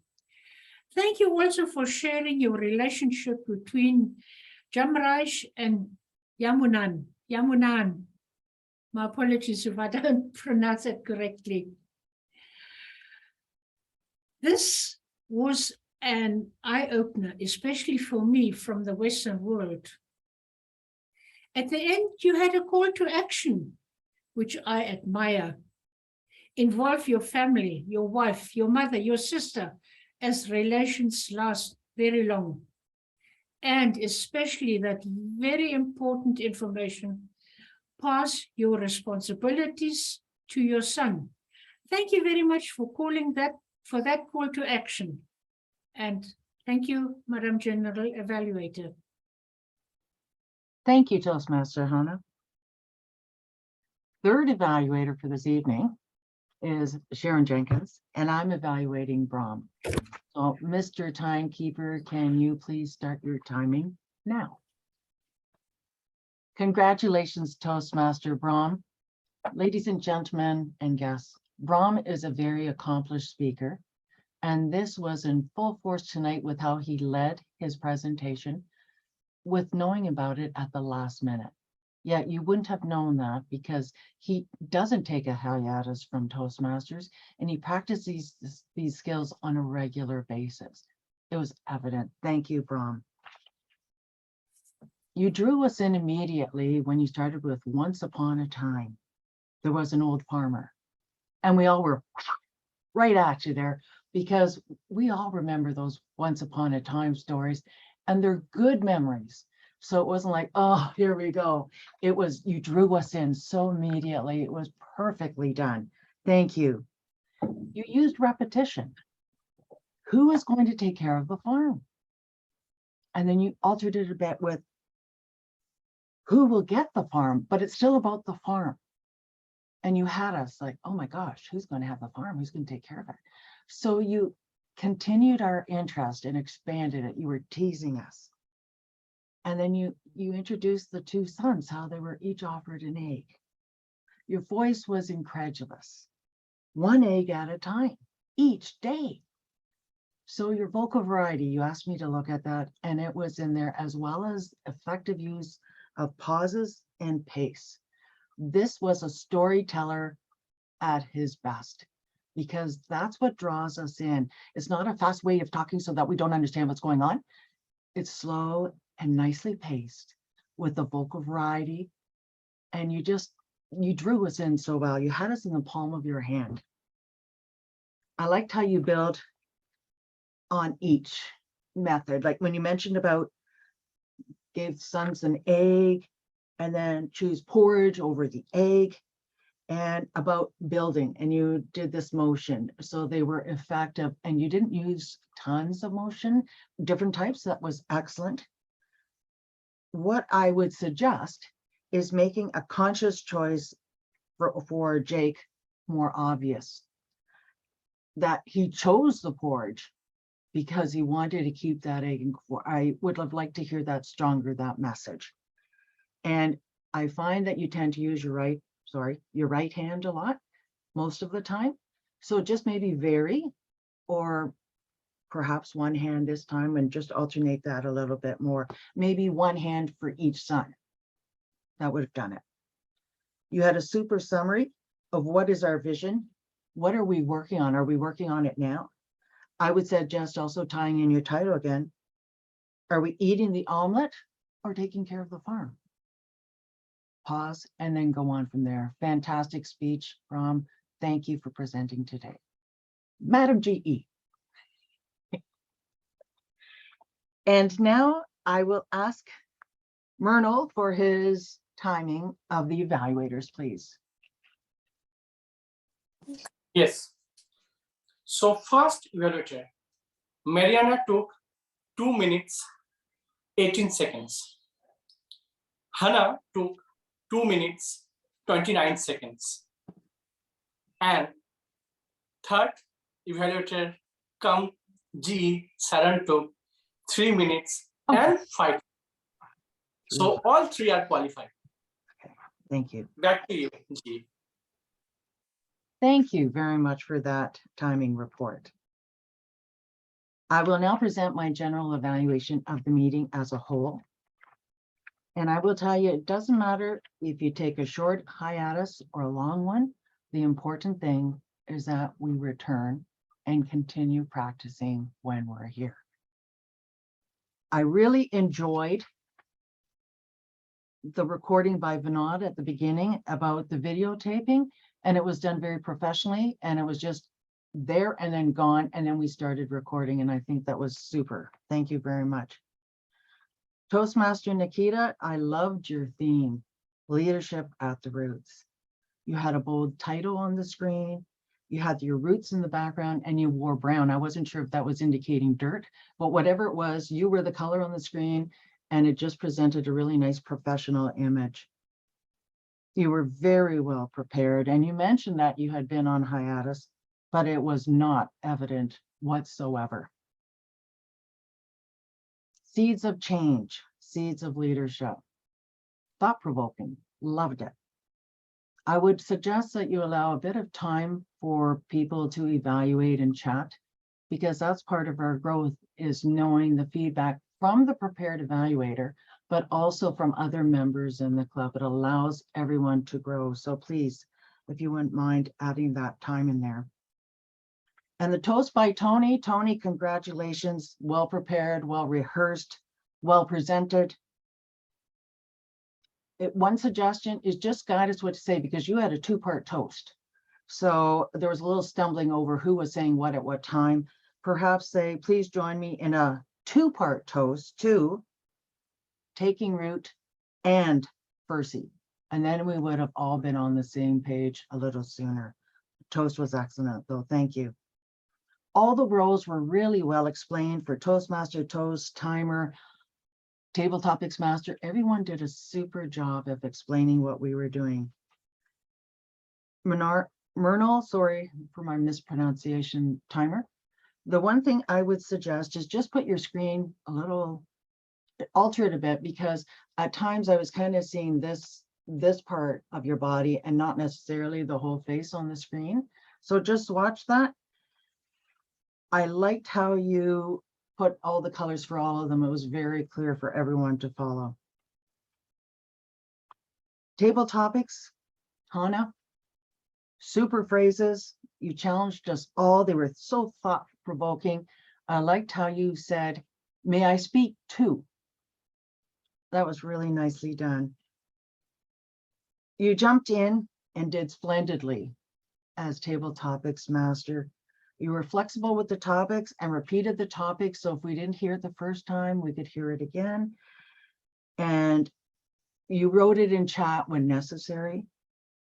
Thank you also for sharing your relationship between Jamraj and Yamunan. My apologies if I don't pronounce it correctly. This was an eye-opener, especially for me from the Western world. At the end, you had a call to action, which I admire. Involve your family, your wife, your mother, your sister, as relations last very long. And especially that very important information, pass your responsibilities to your son. Thank you very much for calling that, for that call to action. And thank you, Madam General Evaluator. Thank you, Toastmaster Hannah. Third evaluator for this evening is Sharon Jenkins, and I'm evaluating Brahm. So, Mr. Timekeeper, can you please start your timing now? Congratulations, Toastmaster Brahm. Ladies and gentlemen and guests, Brahm is a very accomplished speaker, and this was in full force tonight with how he led his presentation, with knowing about it at the last minute. Yet you wouldn't have known that because he doesn't take a hiatus from Toastmasters, and he practices these skills on a regular basis. It was evident. Thank you, Brahm. You drew us in immediately when you started with once upon a time. There was an old farmer. And we all were right at you there because we all remember those once upon a time stories and they're good memories. So it wasn't like, oh, here we go. It was, you drew us in so immediately. It was perfectly done. Thank you. You used repetition. Who is going to take care of the farm? And then you altered it a bit with who will get the farm, but it's still about the farm. And you had us like, oh my gosh, who's going to have the farm? Who's going to take care of it? So you continued our interest and expanded it. You were teasing us. And then you introduced the two sons, how they were each offered an egg. Your voice was incredulous. One egg at a time, each day. So your vocal variety, you asked me to look at that, and it was in there, as well as effective use of pauses and pace. This was a storyteller at his best, because that's what draws us in. It's not a fast way of talking so that we don't understand what's going on. It's slow and nicely paced with the vocal variety. And you drew us in so well. You had us in the palm of your hand. I liked how you build on each method. Like when you mentioned about gave sons an egg and then choose porridge over the egg, and about building, and you did this motion. So they were effective and you didn't use tons of motion, different types. That was excellent. What I would suggest is making a conscious choice for Jake more obvious, that he chose the porridge because he wanted to keep that egg. I would have liked to hear that stronger, that message. And I find that you tend to use your right hand a lot, most of the time. So just maybe vary, or perhaps one hand this time and just alternate that a little bit more. Maybe one hand for each son. That would have done it. You had a super summary of what is our vision? What are we working on? Are we working on it now? I would suggest also tying in your title again. Are we eating the omelet or taking care of the farm? Pause and then go on from there. Fantastic speech, Brahm. Thank you for presenting today. Madam GE. And now I will ask Myrtle for his timing of the evaluators, please. Yes. So first evaluator, Mariana took 2 minutes, 18 seconds. Hannah took 2 minutes, 29 seconds. And third evaluator, G, Sharon took 3 minutes and 5. So all three are qualified. Thank you. Back to you, G. Thank you very much for that timing report. I will now present my general evaluation of the meeting as a whole. And I will tell you, it doesn't matter if you take a short hiatus or a long one. The important thing is that we return and continue practicing when we're here. I really enjoyed the recording by Vinod at the beginning about the videotaping, and it was done very professionally, and it was just there and then gone, and then we started recording, and I think that was super. Thank you very much. Toastmaster Nikhita, I loved your theme, Leadership at the Roots. You had a bold title on the screen, you had your roots in the background, and you wore brown. I wasn't sure if that was indicating dirt, but whatever it was, you were the color on the screen, and it just presented a really nice professional image. You were very well prepared, and you mentioned that you had been on hiatus, but it was not evident whatsoever. Seeds of change, seeds of leadership, thought-provoking, loved it. I would suggest that you allow a bit of time for people to evaluate and chat, because that's part of our growth, is knowing the feedback from the prepared evaluator, but also from other members in the club. It allows everyone to grow. So please, if you wouldn't mind adding that time in there. And the toast by Tony. Tony, congratulations. Well prepared, well rehearsed, well presented. one suggestion is just guide us what to say, because you had a two-part toast. So there was a little stumbling over who was saying what at what time. Perhaps say, please join me in a two-part toast to taking root and Percy. And then we would have all been on the same page a little sooner. Toast was excellent, though. Thank you. All the roles were really well explained for Toastmaster, Toast, Timer, Table Topics Master. Everyone did a super job of explaining what we were doing. Mernal, sorry for my mispronunciation, Timer. The one thing I would suggest is just put your screen a little, alter it a bit, because at times I was kind of seeing this part of your body and not necessarily the whole face on the screen. So just watch that. I liked how you put all the colors for all of them. It was very clear for everyone to follow. Table topics, Hannah, super phrases. You challenged us all. They were so thought-provoking. I liked how you said, may I speak too? That was really nicely done. You jumped in and did splendidly as Table Topics Master. You were flexible with the topics and repeated the topics. So if we didn't hear it the first time, we could hear it again. And you wrote it in chat when necessary.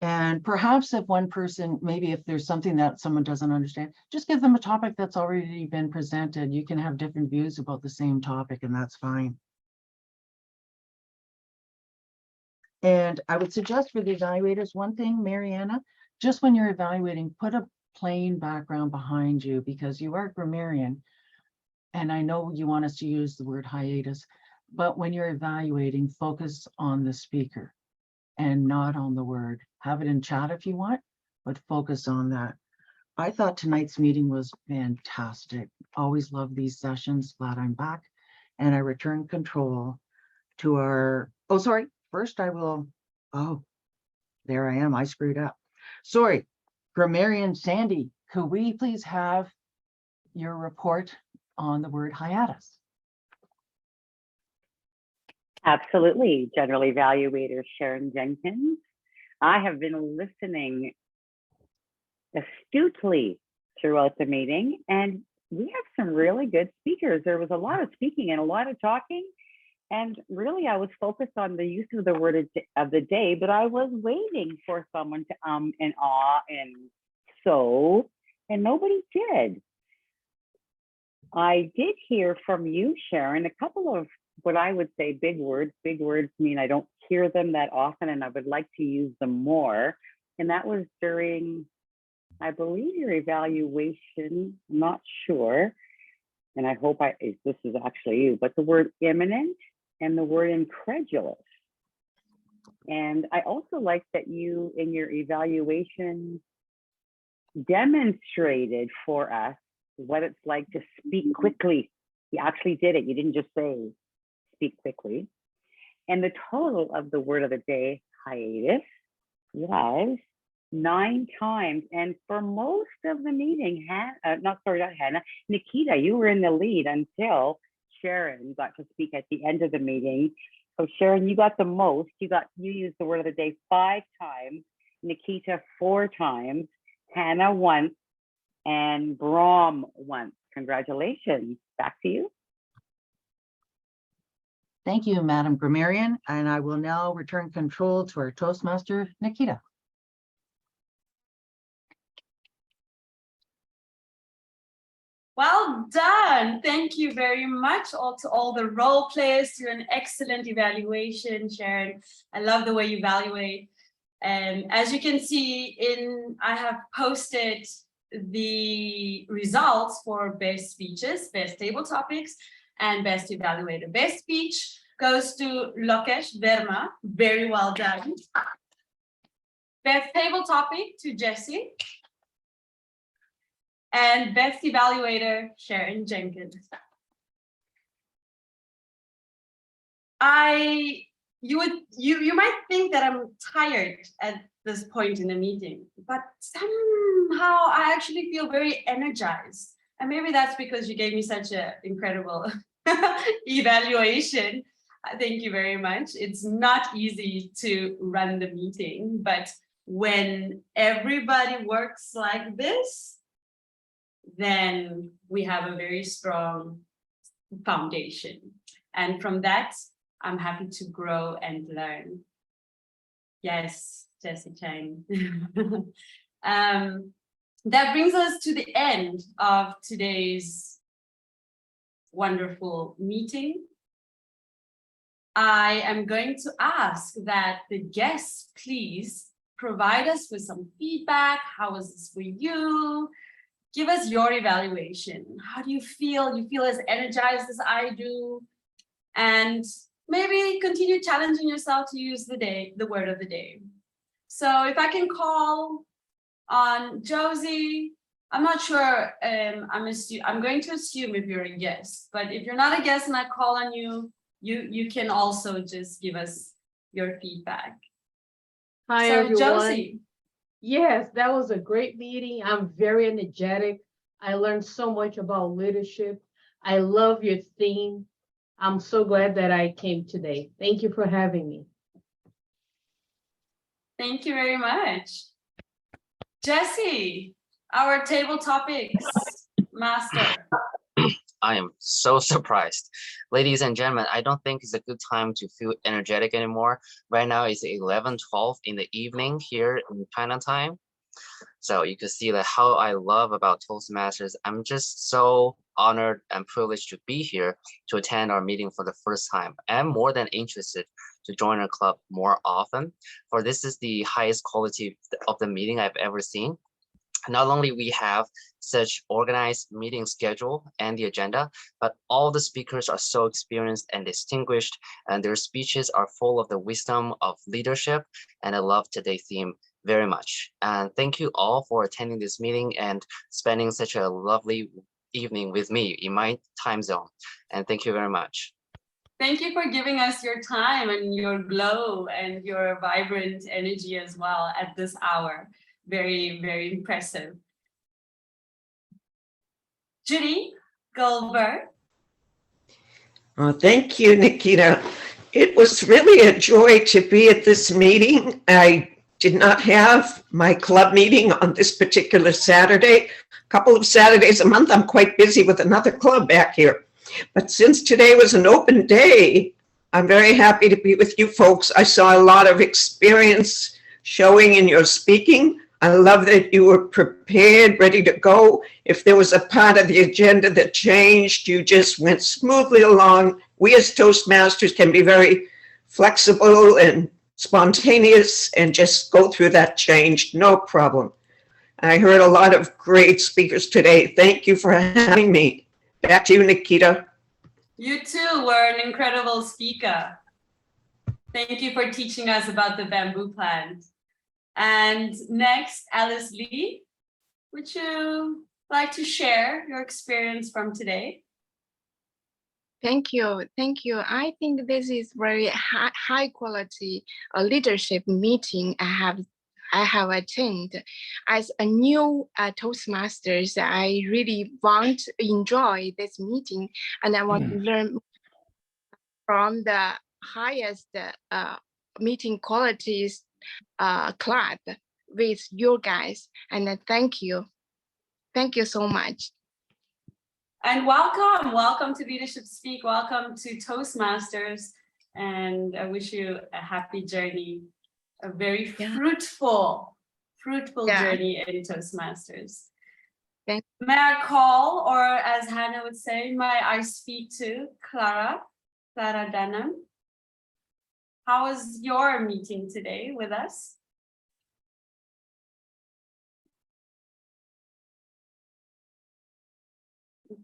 And perhaps if one person, maybe if there's something that someone doesn't understand, just give them a topic that's already been presented. You can have different views about the same topic, and that's fine. And I would suggest for the evaluators, one thing, Mariana, just when you're evaluating, put a plain background behind you, because you are grammarian. And I know you want us to use the word hiatus, but when you're evaluating, focus on the speaker and not on the word. Have it in chat if you want, but focus on that. I thought tonight's meeting was fantastic. Always love these sessions. Glad I'm back. And I return control to our, oh, sorry. First I will, oh, there I am. I screwed up. Sorry. Grammarian Sandy, could we please have your report on the word hiatus? Absolutely, General Evaluator Sharon Jenkins. I have been listening astutely throughout the meeting, and we have some really good speakers. There was a lot of speaking and a lot of talking, and really I was focused on the use of the word of the day, but I was waiting for someone to and ah and so, and nobody did. I did hear from you, Sharon, a couple of what I would say big words. Big words mean I don't hear them that often, and I would like to use them more. And that was during, I believe, your evaluation. I'm not sure, and I hope this is actually you, but the word imminent and the word incredulous. And I also like that you, in your evaluation, demonstrated for us what it's like to speak quickly. You actually did it. You didn't just say speak quickly. And the total of the word of the day, hiatus, was 9 times. And for most of the meeting, not Hannah, Nikhita, you were in the lead until Sharon got to speak at the end of the meeting. So Sharon, you got the most. You used the word of the day 5 times, Nikhita 4 times, Hannah once, and Brahm once. Congratulations. Back to you. Thank you, Madam Grammarian. And I will now return control to our Toastmaster, Nikhita. Well done. Thank you very much to all the role players. You're an excellent evaluation, Sharon. I love the way you evaluate. And as you can see, I have posted the results for best speeches, best table topics, and best evaluator. Best speech goes to Lokesh, Verma. Very well done. Best table topic to Jesse. And best evaluator, Sharon Jenkins. You might think that I'm tired at this point in the meeting, but somehow I actually feel very energized. And maybe that's because you gave me such an incredible evaluation. Thank you very much. It's not easy to run the meeting, but when everybody works like this, then we have a very strong foundation. And from that, I'm happy to grow and learn. Yes, Jessie Chang. That brings us to the end of today's wonderful meeting. I am going to ask that the guests please provide us with some feedback. How was this for you? Give us your evaluation. How do you feel? You feel as energized as I do? And maybe continue challenging yourself to use the word of the day. So if I can call on Josie, I'm not sure, I'm going to assume if you're a guest, but if you're not a guest and I call on you, you can also just give us your feedback. Hi, So, everyone. Josie. Yes, that was a great meeting. I'm very energetic. I learned so much about leadership. I love your theme. I'm so glad that I came today. Thank you for having me. Thank you very much. Jessie, our table topics master. I am so surprised. Ladies and gentlemen, I don't think it's a good time to feel energetic anymore. Right now it's 11:12 in the evening here in China time. So you can see that how I love about Toastmasters. I'm just so honored and privileged to be here to attend our meeting for the first time. I'm more than interested to join our club more often, for this is the highest quality of the meeting I've ever seen. Not only we have such organized meeting schedule and the agenda, but all the speakers are so experienced and distinguished, and their speeches are full of the wisdom of leadership. And I love today's theme very much. And thank you all for attending this meeting and spending such a lovely evening with me in my time zone. And thank you very much. Thank you for giving us your time and your glow and your vibrant energy as well at this hour. Very, very impressive. Judy Goldberg. Oh, thank you, Nikhita. It was really a joy to be at this meeting. I did not have my club meeting on this particular Saturday. A couple of Saturdays a month, I'm quite busy with another club back here. But since today was an open day, I'm very happy to be with you folks. I saw a lot of experience showing in your speaking. I love that you were prepared, ready to go. If there was a part of the agenda that changed, you just went smoothly along. We as Toastmasters can be very flexible and spontaneous and just go through that change, no problem. I heard a lot of great speakers today. Thank you for having me. Back to you, Nikhita. You too were an incredible speaker. Thank you for teaching us about the bamboo plant. And next, Alice Lee, would you like to share your experience from today? Thank you. Thank you. I think this is very high quality leadership meeting I have attended. As a new Toastmasters, I really enjoy this meeting, and I want to learn from the highest meeting qualities club with you guys. And thank you. Thank you so much. And welcome to Leadership Speak. Welcome to Toastmasters. And I wish you a happy journey, a very fruitful journey in Toastmasters. May I call, or as Hannah would say, may I speak to Clara Dunham? How was your meeting today with us?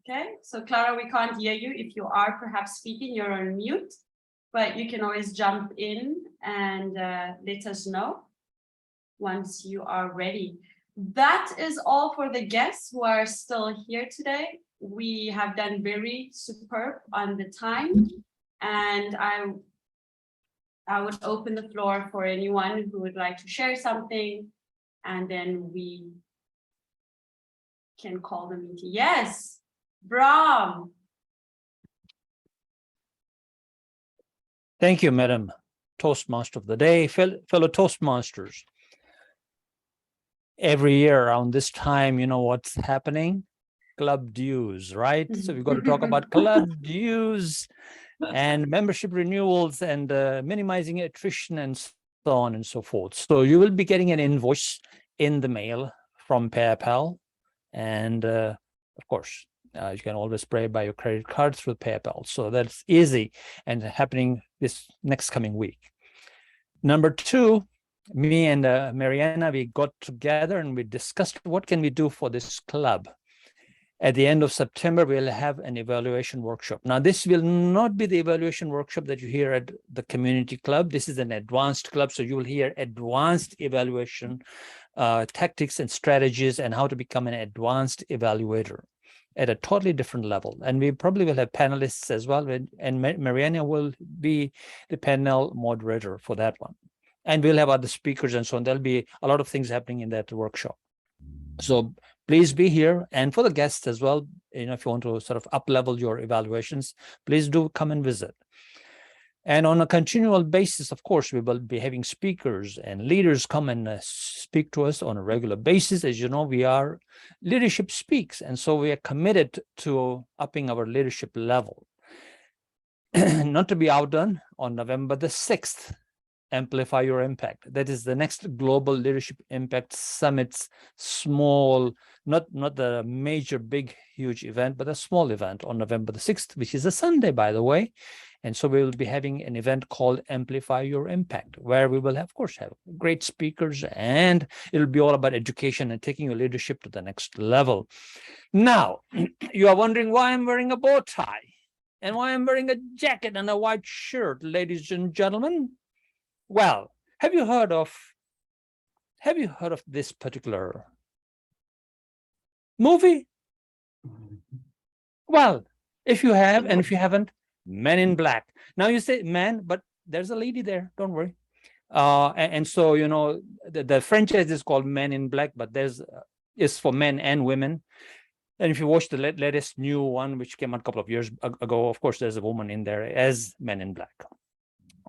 Okay, so Clara, we can't hear you. If you are perhaps speaking, you're on mute, but you can always jump in and let us know once you are ready. That is all for the guests who are still here today. We have done very superb on the time, and I would open the floor for anyone who would like to share something, and then we can call the meeting. Yes, Brahm. Thank you, Madam Toastmaster of the Day. Fellow Toastmasters, every year around this time, you know what's happening? Club dues, right? So we've got to talk about club dues and membership renewals and minimizing attrition and so on and so forth. So you will be getting an invoice in the mail from PayPal. And of course, you can always pay by your credit card through PayPal. So that's easy and happening this next coming week. Number two, me and Mariana, we got together and we discussed what can we do for this club. At the end of September, we'll have an evaluation workshop. Now, this will not be the evaluation workshop that you hear at the community club. This is an advanced club, so you will hear advanced evaluation tactics and strategies and how to become an advanced evaluator at a totally different level. And we probably will have panelists as well, and Mariana will be the panel moderator for that one. And we'll have other speakers and so on. There'll be a lot of things happening in that workshop. So please be here. And for the guests as well, you know, if you want to sort of up-level your evaluations, please do come and visit. And on a continual basis, of course, we will be having speakers and leaders come and speak to us on a regular basis. As you know, we are Leadership Speaks, and so we are committed to upping our leadership level. Not to be outdone, on November the 6th, Amplify Your Impact. That is the next Global Leadership Impact Summit's small, not the major, big, huge event, but a small event on November the 6th, which is a Sunday, by the way. And so we will be having an event called Amplify Your Impact, where we will, of course, have great speakers, and it'll be all about education and taking your leadership to the next level. Now, you are wondering why I'm wearing a bow tie and why I'm wearing a jacket and a white shirt, ladies and gentlemen. Well, have you heard of this particular movie? Well, if you have, and if you haven't, Men in Black. Now you say man, but there's a lady there, don't worry. And so, you know, the franchise is called Men in Black, but it's for men and women. And if you watch the latest new one, which came out a couple of years ago, of course, there's a woman in there as Men in Black.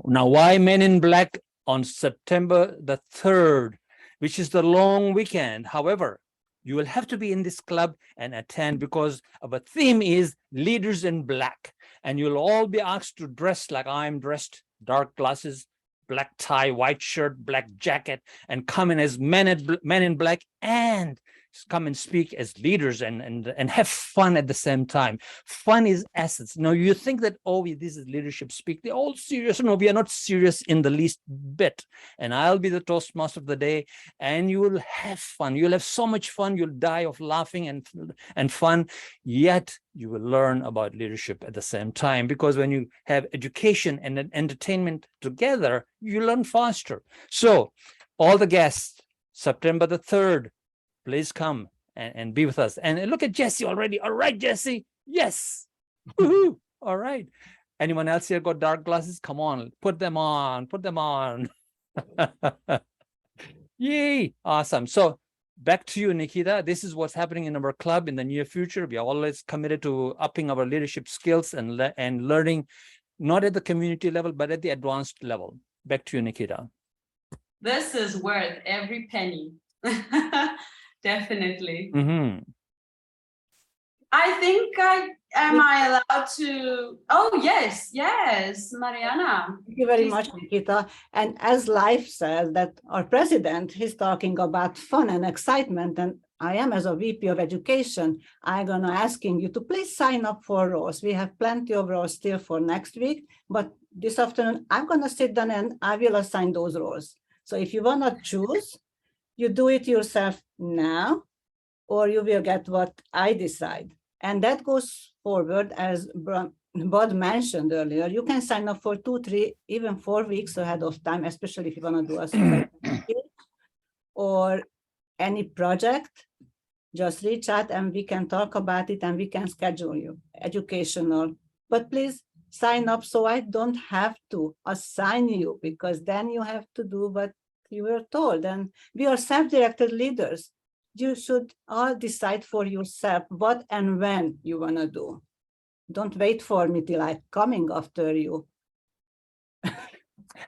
Now, why Men in Black on September the 3rd, which is the long weekend? However, you will have to be in this club and attend because our theme is Leaders in Black. And you'll all be asked to dress like I'm dressed, dark glasses, black tie, white shirt, black jacket, and come in as men in black, and come and speak as leaders and have fun at the same time. Fun is essence. Now you think that, oh, this is leadership speak, they're all serious. No, we are not serious in the least bit. And I'll be the Toastmaster of the day, and you will have fun. You'll have so much fun. You'll die of laughing and fun, yet you will learn about leadership at the same time, because when you have education and entertainment together, you learn faster. So all the guests, September the 3rd, please come and be with us. And look at Jesse already. All right, Jesse. Yes. Woohoo. All right. Anyone else here got dark glasses? Come on, put them on. Put them on. Yay. Awesome. So back to you, Nikhita. This is what's happening in our club in the near future. We are always committed to upping our leadership skills and learning, not at the community level, but at the advanced level. Back to you, Nikhita. This is worth every penny. Definitely. Mm-hmm. I think am I allowed to? Oh, yes, Mariana. Thank you very much, Nikhita. And as Life says, that our president, he's talking about fun and excitement. And I am, as a VP of Education, I'm going to asking you to please sign up for roles. We have plenty of roles still for next week, but this afternoon, I'm going to sit down and I will assign those roles. So if you want to choose, you do it yourself now, or you will get what I decide. And that goes forward, as Bud mentioned earlier. You can sign up for 2, 3, even 4 weeks ahead of time, especially if you want to do a or any project. Just reach out and we can talk about it and we can schedule you educational. But please sign up so I don't have to assign you, because then you have to do what you were told. And we are self-directed leaders. You should all decide for yourself what and when you want to do. Don't wait for me till I'm coming after you.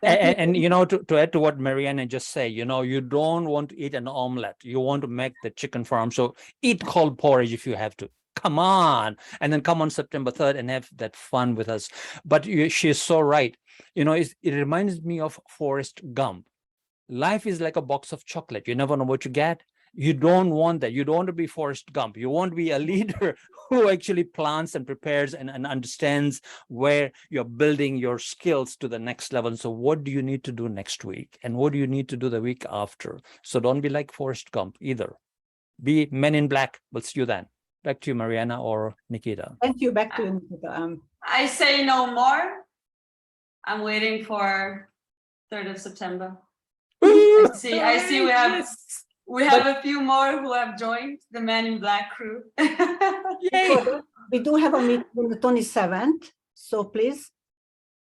And you know, to add to what Mariana just said, you know, you don't want to eat an omelette. You want to make the chicken farm. So eat cold porridge if you have to. Come on. And then come on September 3rd and have that fun with us. But she's so right. You know, it reminds me of Forrest Gump. Life is like a box of chocolate. You never know what you get. You don't want that. You don't want to be Forrest Gump. You want to be a leader who actually plans and prepares and understands where you're building your skills to the next level. So what do you need to do next week? And what do you need to do the week after? So don't be like Forrest Gump either. Be Men in Black. We'll see you then. Back to you, Mariana or Nikhita. Thank you. Back to you, Nikhita. I say no more. I'm waiting for 3rd of September. I see we have a few more who have joined the Men in Black crew. Yay! We do have a meeting on the 27th, so please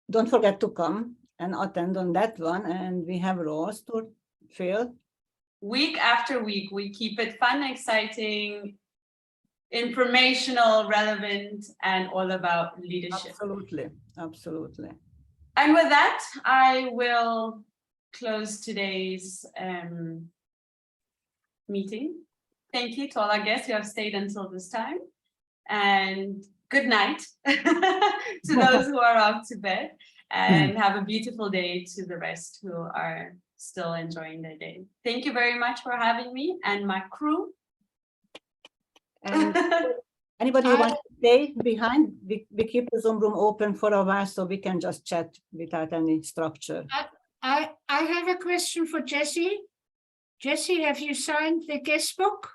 don't forget to come and attend on that one. And we have roles to fill. Week after week, we keep it fun, exciting, informational, relevant, and all about leadership. Absolutely, absolutely. And with that, I will close today's meeting. Thank you to all our guests who have stayed until this time. And good night to those who are off to bed. And have a beautiful day to the rest who are still enjoying their day. Thank you very much for having me and my crew. And anybody who wants to stay behind, we keep the Zoom room open for a while so we can just chat without any structure. I have a question for Jesse. Jesse, have you signed the guest book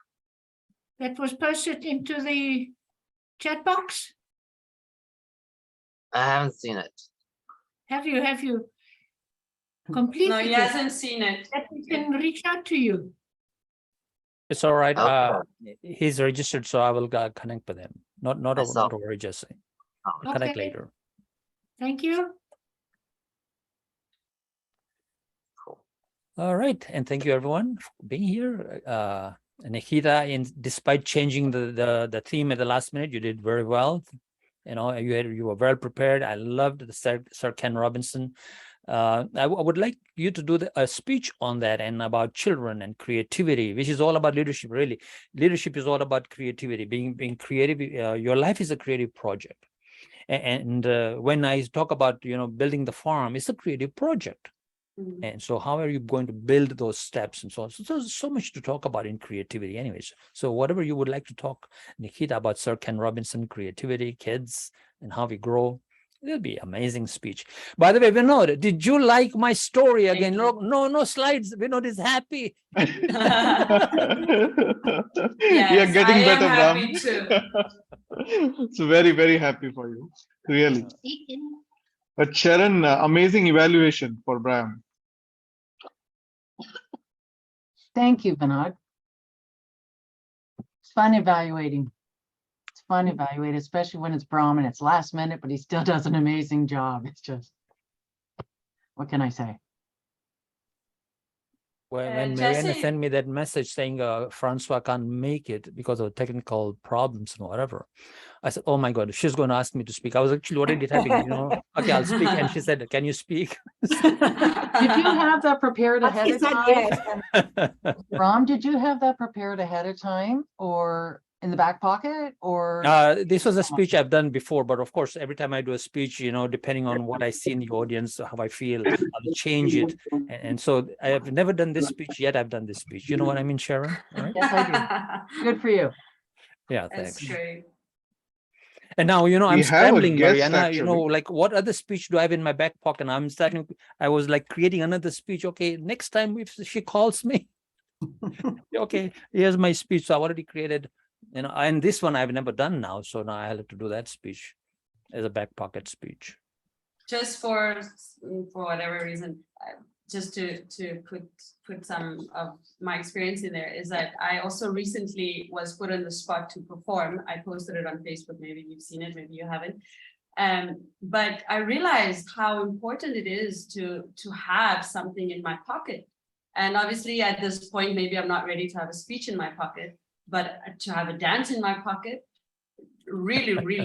that was posted into the chat box? I haven't seen it. Have you completed No, he it? hasn't seen it. That we can reach out to you. It's all right. Okay. He's registered, so I will connect with him. Not a worry, Jesse. We'll connect Okay. later. Thank you. All right, and thank you everyone for being here. Nikhita, despite changing the theme at the last minute, you did very well. You know, you were well prepared. I loved the Sir Ken Robinson. I would like you to do a speech on that and about children and creativity, which is all about leadership. Really, leadership is all about creativity. Being creative. Your life is a creative project, and when I talk about building the farm, it's a creative project. And so how are you going to build those steps and so on? So there's so much to talk about in creativity anyways. So whatever you would like to talk, Nikhita, about Sir Ken Robinson, creativity, kids, and how we grow, it'll be amazing speech. By the way, Vinod, did you like my story again? No slides. Vinod is happy. You're getting better, Brahm. Happy too. It's very, very happy for you, really. But Sharon, amazing evaluation for Brahm. Thank you, Vinod. It's fun evaluating. It's fun evaluating, especially when it's Brahm and it's last minute, but he still does an amazing job. It's just, what can I say? When Mariana sent me that message saying Francois can't make it because of technical problems and whatever, I said, oh my God, she's going to ask me to speak. I was actually already typing, okay, I'll speak. And she said, can you speak? Did you have that prepared ahead of time? Brahm, did you have that prepared ahead of time or in the back pocket or? This was a speech I've done before, but of course, every time I do a speech, depending on what I see in the audience, how I feel, I'll change it. And so I have never done this speech yet. I've done this speech. You know what I mean, Sharon? Right? Yes, I do. Good for you. Yeah, thanks. That's great. And now, I'm We have a scrambling, guest, Mariana, actually. like what other speech do I have in my back pocket? I was like creating another speech. Okay, next time if she calls me, okay, here's my speech. So I already created, and this one I've never done now. So now I have to do that speech as a back pocket speech. Just for whatever reason, just to put some of my experience in there is that I also recently was put on the spot to perform. I posted it on Facebook. Maybe you've seen it, maybe you haven't. But I realized how important it is to have something in my pocket. And obviously at this point, maybe I'm not ready to have a speech in my pocket, but to have a dance in my pocket, really, really